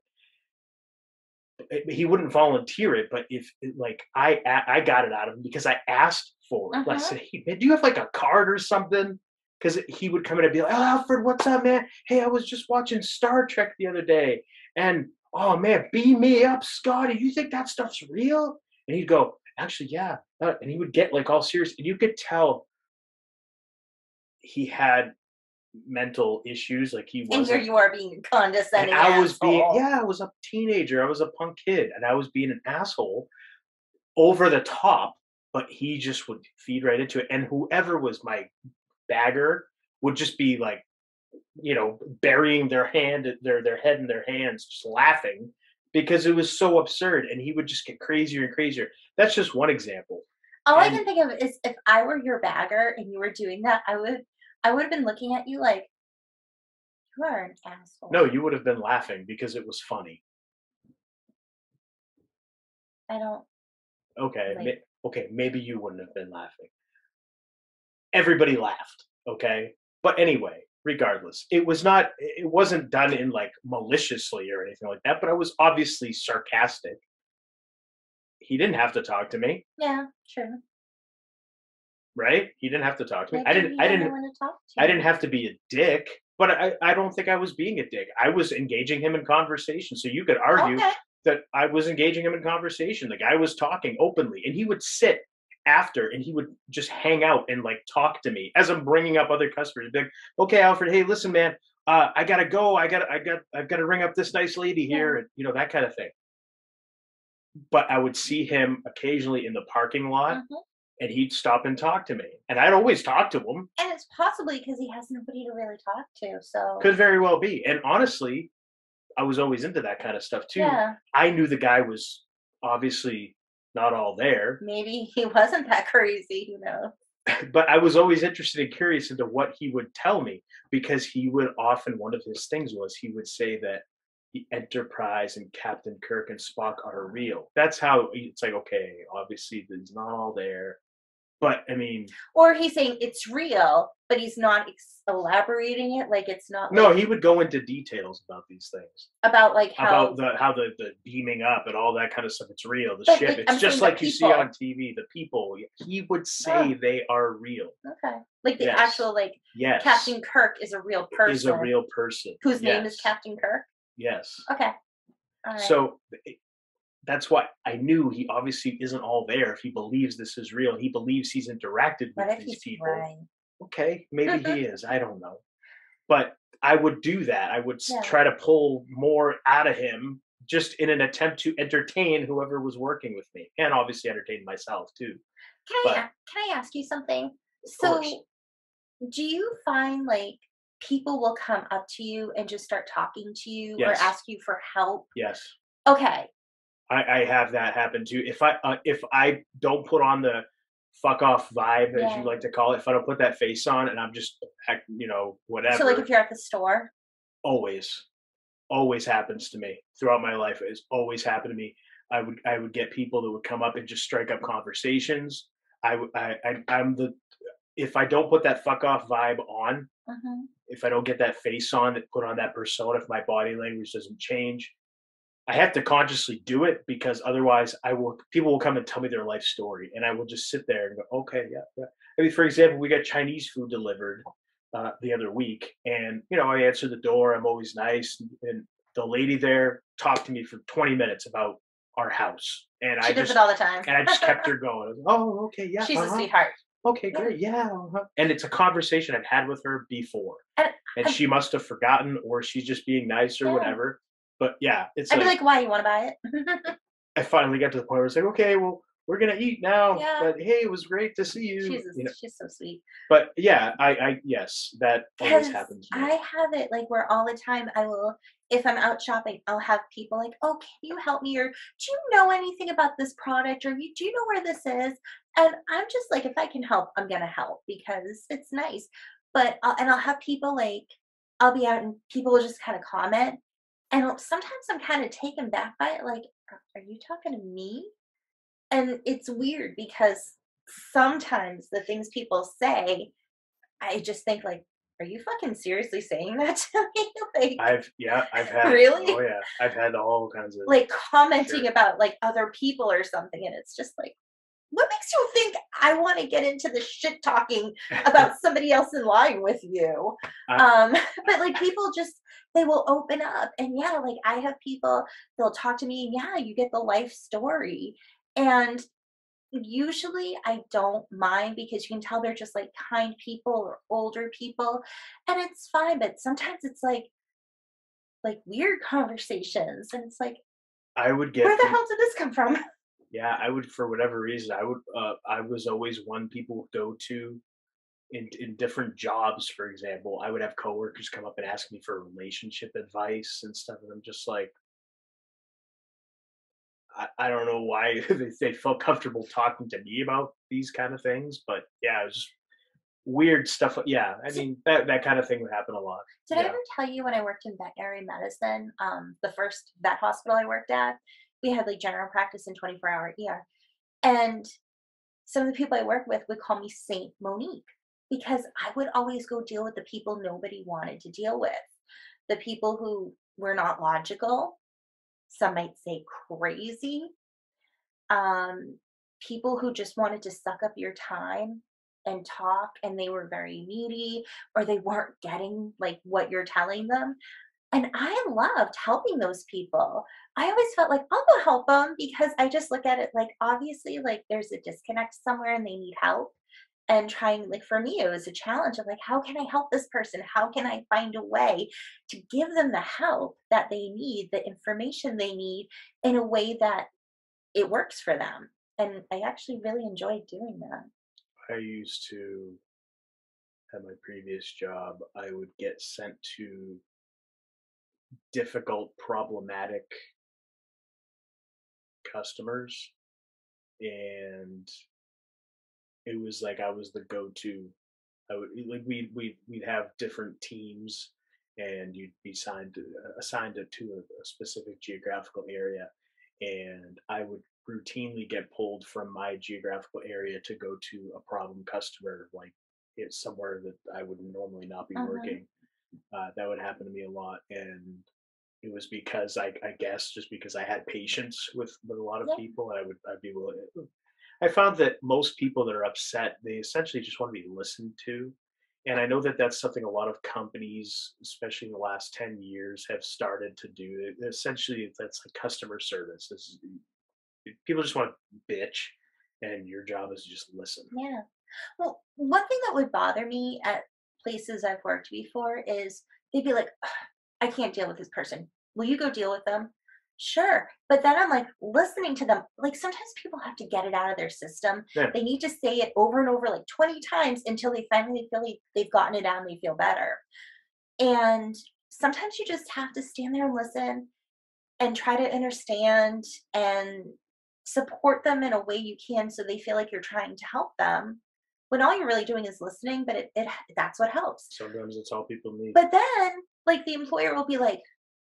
He wouldn't volunteer it, but if like I got it out of him because I asked for it. Like, I said, hey man, do you have like a card or something? Because he would come in and be like, oh, Alfred, what's up, man? Hey, I was just watching Star Trek the other day, and oh man, beam me up, Scotty. You think that stuff's real? And he'd go, actually, yeah. And he would get like all serious, and you could tell he had mental issues. Like, he wasn't. And here you are being condescending. And I was I was a teenager. I was a punk kid, and I was being an asshole over the top, but he just would feed right into it. And whoever was my bagger would just be like, burying their head in their hands, just laughing because it was so absurd. And he would just get crazier and crazier. That's just one example. All I can think of is, if I were your bagger and you were doing that, I would have been looking at you like, you are an asshole. No, you would have been laughing because it was funny. I don't Okay, like. okay, maybe you wouldn't have been laughing. Everybody laughed, okay? But anyway, regardless, it wasn't done in like maliciously or anything like that, but I was obviously sarcastic. He didn't have to talk to me, Yeah, true. right? He didn't have to talk to me. Maybe he had no one to talk I didn't to. have to be a dick, but I don't think I was being a dick. I was engaging him in conversation. So you could argue Okay. that I was engaging him in conversation. The guy was talking openly, and he would sit after and he would just hang out and like talk to me as I'm bringing up other customers. He'd be like, okay, Alfred, hey, listen, man, I gotta go. I've got to ring up this nice lady Yeah. here, and that kind of thing. But I would see him occasionally in the parking lot, Mhm. and he'd stop and talk to me, and I'd always talk to him. And it's possibly because he has nobody to really talk to. So Could very well be. And honestly, I was always into that kind of stuff too. yeah, I knew the guy was obviously not all there, maybe he wasn't that crazy. Who knows? but I was always interested and curious into what he would tell me, because he would often, one of his things was he would say that the Enterprise and Captain Kirk and Spock are real. That's how it's like, okay, obviously he's not all there. But I mean, Or he's saying it's real, but he's not elaborating it. Like it's not no, like he would go into details about these things. about like how. About the beaming up and all that kind of stuff. It's real. The But, ship. like, It's I'm just saying the like you see people. on TV. The people. He would say Oh, they are real. okay. Like the Yes. actual like Yes. Captain Kirk is a real person. Is a real person. whose name is Yes. Captain Kirk. Yes. Okay. All right. So that's why I knew he obviously isn't all there. If he believes this is real, he believes he's interacted What with if these he's people. right? Okay, maybe he is. I don't know. But I would do that. I would Yeah. try to pull more out of him, just in an attempt to entertain whoever was working with me, and obviously entertain myself too. But Can I ask you something? of So, course, do you find like people will come up to you and just start talking to you or yes, ask you for help? yes, Okay. I have that happen too. If I don't put on the fuck off vibe, as you Yeah. like to call it, if I don't put that face on and I'm just So like whatever, if you're at the store. always happens to me throughout my life. It's always happened to me. I would get people that would come up and just strike up conversations. I'm the If I don't put that fuck off vibe on, Mhm. if I don't get that face on, that put on that persona, if my body language doesn't change, I have to consciously do it, because otherwise people will come and tell me their life story, and I will just sit there and go, okay, yeah, yeah. I mean, for example, we got Chinese food delivered the other week, and I answer the door. I'm always nice, and the lady there talked to me for 20 minutes about our house, and She does it all the time. I just kept her going. I was, oh, okay, yeah, She's a sweetheart. okay, Yeah. great, yeah, and it's a conversation I've had with her before, And and she must have forgotten, or she's just being nice or yeah. whatever. But yeah, it's I'd be like like, why you want to buy it? I finally got to the point where it's like, okay, well, we're gonna eat now, Yeah. but hey, it was great to see you. She's so sweet. But yeah, I yes, that always Because happens to me. I have it like where all the time I will, if I'm out shopping, I'll have people like, oh, can you help me? Or do you know anything about this product? Or do you know where this is? And I'm just like, if I can help, I'm going to help because it's nice. But, I'll have people like, I'll be out and people will just kind of comment. And sometimes I'm kind of taken back by it. Like, are you talking to me? And it's weird because sometimes the things people say, I just think like, are you fucking seriously saying that to me? Like, I've had really? Oh yeah, I've had all kinds of Like commenting Sure. about like other people or something, and it's just like, what makes you think I want to get into the shit talking about somebody else in line with you? I- But like people just they will open up, and yeah, like I have people they'll talk to me, and yeah, you get the life story, and usually I don't mind because you can tell they're just like kind people or older people and it's fine, but sometimes it's like weird conversations and it's like I would get where the hell did this come from? yeah, I would, for whatever reason, I was always one people would go to in different jobs. For example, I would have coworkers come up and ask me for relationship advice and stuff, and I'm just like, I don't know why they felt comfortable talking to me about these kind of things, but yeah, it was just weird stuff. Yeah, I mean that kind of thing would happen a lot. Did I Yeah. ever tell you when I worked in veterinary medicine, the first vet hospital I worked at, we had like general practice and 24-hour ER. And some of the people I work with would call me Saint Monique because I would always go deal with the people nobody wanted to deal with. The people who were not logical, some might say crazy, people who just wanted to suck up your time and talk, and they were very needy or they weren't getting like what you're telling them. And I loved helping those people. I always felt like I'll go help them because I just look at it like obviously like there's a disconnect somewhere and they need help. And trying, like for me, it was a challenge of like, how can I help this person? How can I find a way to give them the help that they need, the information they need in a way that it works for them? And I actually really enjoyed doing that. I used to, at my previous job, I would get sent to difficult, problematic customers, and it was like I was the go-to. I would like we'd have different teams, and you'd be assigned to a specific geographical area, and I would routinely get pulled from my geographical area to go to a problem customer, like it's somewhere that I would normally not be working. That would happen to me a lot, and it was because I guess just because I had patience with a lot of people, I'd be willing. I found that most people that are upset, they essentially just want to be listened to. And I know that that's something a lot of companies, especially in the last 10 years, have started to do. Essentially, that's like customer service. People just want to bitch, and your job is to just listen. Yeah. Well, one thing that would bother me at places I've worked before is they'd be like, I can't deal with this person. Will you go deal with them? Sure. But then I'm like listening to them. Like sometimes people have to get it out of their system. Yeah. They need to say it over and over like 20 times until they finally feel like they've gotten it out and they feel better. And sometimes you just have to stand there and listen and try to understand and support them in a way you can so they feel like you're trying to help them when all you're really doing is listening, but it that's what helps. Sometimes it's all people need. But then like the employer will be like,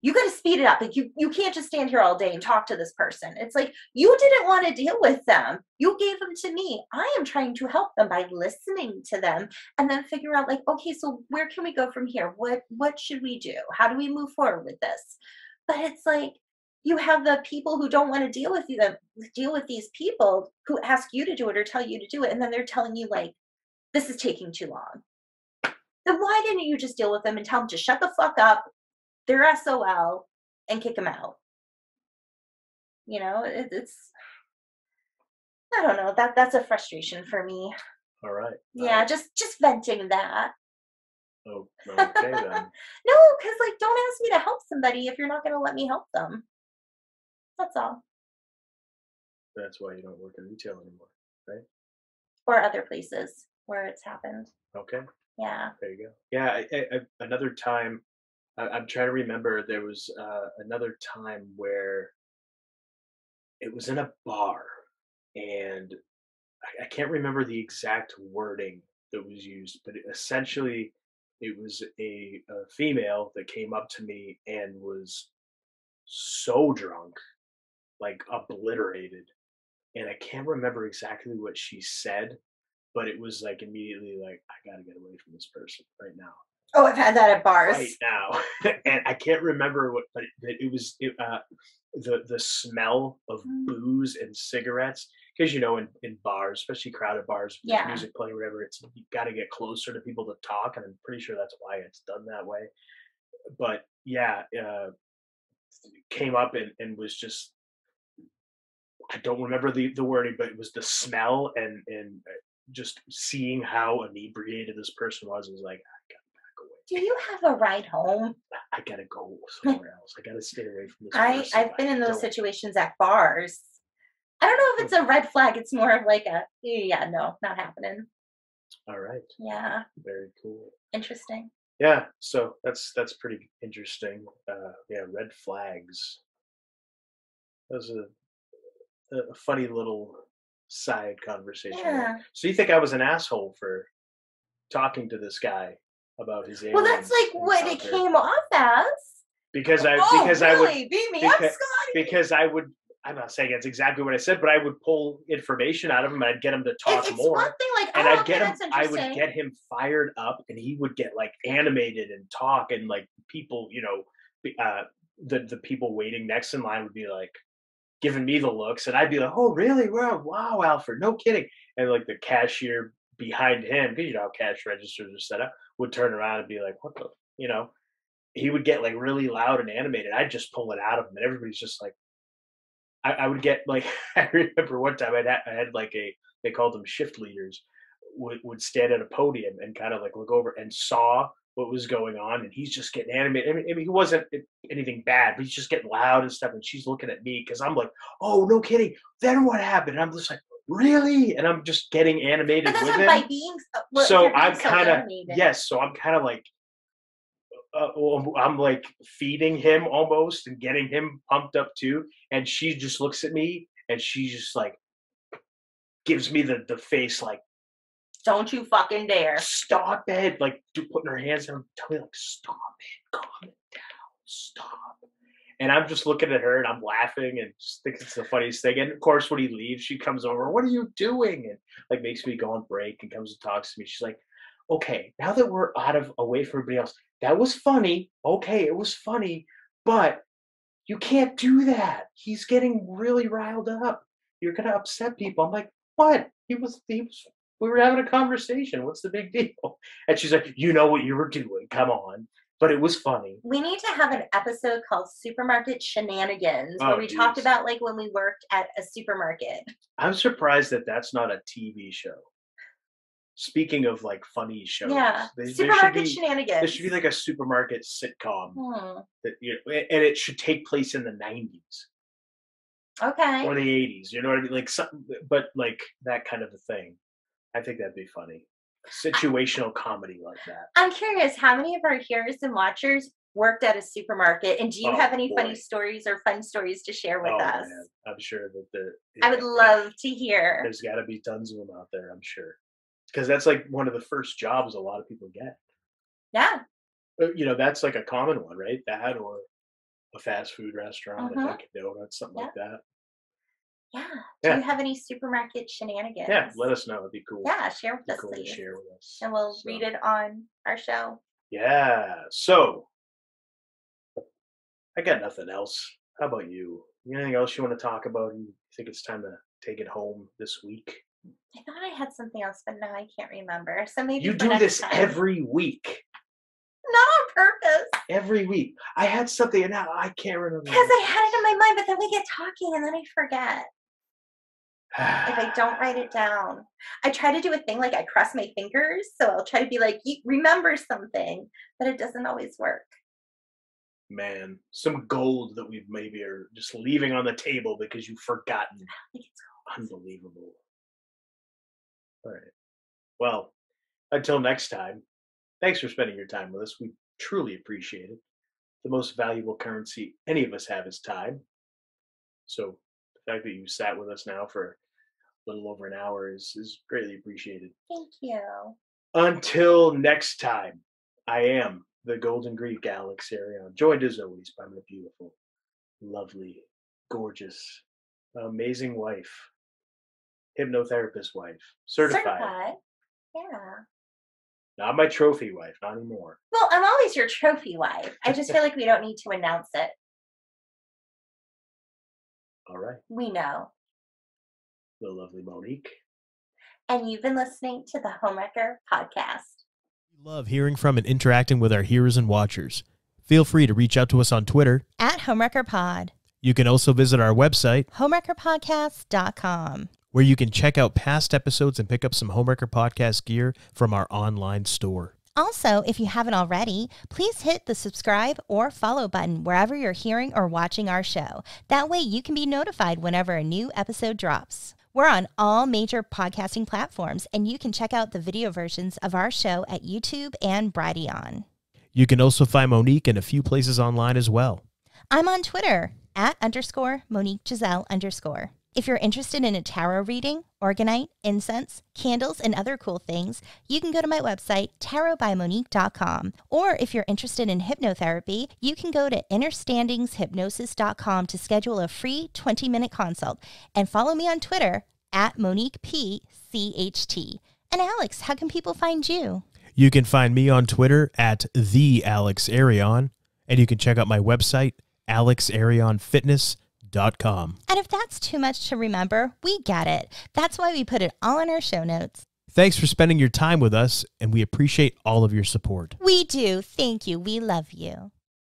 you got to speed it up. Like you can't just stand here all day and talk to this person. It's like, you didn't want to deal with them. You gave them to me. I am trying to help them by listening to them and then figure out like, okay, so where can we go from here? What should we do? How do we move forward with this? But it's like, you have the people who don't want to deal with these people who ask you to do it or tell you to do it. And then they're telling you like, this is taking too long. Then why didn't you just deal with them and tell them to shut the fuck up? They're SOL and kick them out. You know, it's I don't know. That's a frustration for me. All right. Yeah, just venting that. Oh, okay then. No, because like, don't ask me to help somebody if you're not going to let me help them. That's all. That's why you don't work in retail anymore, right? Or other places where it's happened. Okay. Yeah. There you go. Yeah. Another time. I'm trying to remember, there was another time where it was in a bar, and I can't remember the exact wording that was used, but essentially it was a female that came up to me and was so drunk, like obliterated. And I can't remember exactly what she said, but it was like immediately like, I got to get away from this person right now. Oh, I've had that at bars. Right now. And I can't remember what, but it was the smell of booze and cigarettes. Because, you know, in bars, especially crowded bars, with music playing, whatever, you got to get closer to people to talk. And I'm pretty sure that's why it's done that way. But yeah, came up and was just, I don't remember the wording, but it was the smell and just seeing how inebriated this person was like, do you have a ride home? I gotta go somewhere else. I gotta stay away from this person. I've been in those situations at bars. I don't know if it's a red flag. It's more of like no, not happening. All right. Yeah. Very cool. Interesting. Yeah. So that's pretty interesting. Yeah, red flags. That was a funny little side conversation. Yeah. So you think I was an asshole for talking to this guy about his aliens? Well, that's like what it came off as. Because I would I'm not saying it's exactly what I said, but I would pull information out of him and I'd get him to talk It's more. one thing like, And oh, I'd okay, get him, that's I would interesting. get him fired up and he would get like animated and talk, and like people, you know, the people waiting next in line would be like giving me the looks, and I'd be like, oh really? Wow, Alfred, no kidding. And like the cashier behind him, because you know how cash registers are set up, would turn around and be like, what the, you know, he would get like really loud and animated. I'd just pull it out of him and everybody's just like, I would get like, I remember one time I had like they called them shift leaders, would stand at a podium and kind of like look over and saw what was going on, and he's just getting animated. I mean he wasn't anything bad, but he's just getting loud and stuff, and she's looking at me because I'm like, oh no kidding, then what happened? And I'm just like, really? And I'm just getting animated But that's with not him. by being So I'm so kind of, animated. yes, so I'm kind of like, I'm like feeding him almost and getting him pumped up too. And she just looks at me and she just like gives me the face like, Don't you fucking dare. stop it. Like putting her hands on, tell me like, stop it, calm it down, stop. And I'm just looking at her and I'm laughing and just think it's the funniest thing. And of course, when he leaves, she comes over, what are you doing? And like makes me go on break and comes and talks to me. She's like, okay, now that we're away from everybody else, that was funny. Okay, it was funny, but you can't do that. He's getting really riled up. You're gonna upset people. I'm like, what? We were having a conversation. What's the big deal? And she's like, you know what you were doing. Come on. But it was funny. We need to have an episode called Supermarket Shenanigans, where we talked about like when we worked at a supermarket. I'm surprised that that's not a TV show. Speaking of like funny shows, Yeah, Supermarket Shenanigans. There should be like a supermarket sitcom that, you know, and it should take place in the 90s. Okay. Or the 80s, you know what I mean? Like something, but like that kind of a thing. I think that'd be funny. Situational comedy like that. I'm curious, how many of our hearers and watchers worked at a supermarket, and do you have any funny stories or fun stories to share with us? Man. I'm sure that I would love to hear. There's got to be tons of them out there, I'm sure, because that's like one of the first jobs a lot of people get. Yeah. You know, that's like a common one, right? That or a fast food restaurant, a Dunkin' Donuts, something like that. Yeah. Do you have any supermarket shenanigans? Yeah, let us know. It'd be cool. Yeah, share with us, Cool please. to share with us. And we'll read it on our show. Yeah. So I got nothing else. How about you? Anything else you want to talk about? You think it's time to take it home this week? I thought I had something else, but now I can't remember. So maybe you do this every week. Not on purpose. Every week. I had something and now I can't remember. Because I had it in my mind, but then we get talking and then I forget. If I don't write it down. I try to do a thing like I cross my fingers. So I'll try to be like, remember something, but it doesn't always work. Man, some gold that we maybe are just leaving on the table because you've forgotten. I think it's unbelievable. All right. Well, until next time, thanks for spending your time with us. We truly appreciate it. The most valuable currency any of us have is time. So the fact that you sat with us now for a little over an hour is greatly appreciated. Thank you. Until next time, I am the Golden Greek Alex Arion, joined as always by my beautiful, lovely, gorgeous, amazing wife, hypnotherapist wife, certified. Yeah. Not my trophy wife, not anymore. Well, I'm always your trophy wife. I just feel like we don't need to announce it. All right. We know. The lovely Monique. And you've been listening to the Homewrecker podcast. We love hearing from and interacting with our hearers and watchers. Feel free to reach out to us on Twitter at HomewreckerPod. You can also visit our website, homewreckerpodcast.com, where you can check out past episodes and pick up some Homewrecker podcast gear from our online store. Also, if you haven't already, please hit the subscribe or follow button wherever you're hearing or watching our show. That way you can be notified whenever a new episode drops. We're on all major podcasting platforms, and you can check out the video versions of our show at YouTube and Brighteon. You can also find Monique in a few places online as well. I'm on Twitter, @_Monique Giselle_. If you're interested in a tarot reading, organite, incense, candles, and other cool things, you can go to my website, tarotbymonique.com. Or if you're interested in hypnotherapy, you can go to innerstandingshypnosis.com to schedule a free 20-minute consult. And follow me on Twitter at MoniquePCHT. And Alex, how can people find you? You can find me on Twitter at @TheAlexArion, and you can check out my website, alexarionfitness.com. And if that's too much to remember, we get it. That's why we put it all in our show notes. Thanks for spending your time with us, and we appreciate all of your support. We do. Thank you. We love you.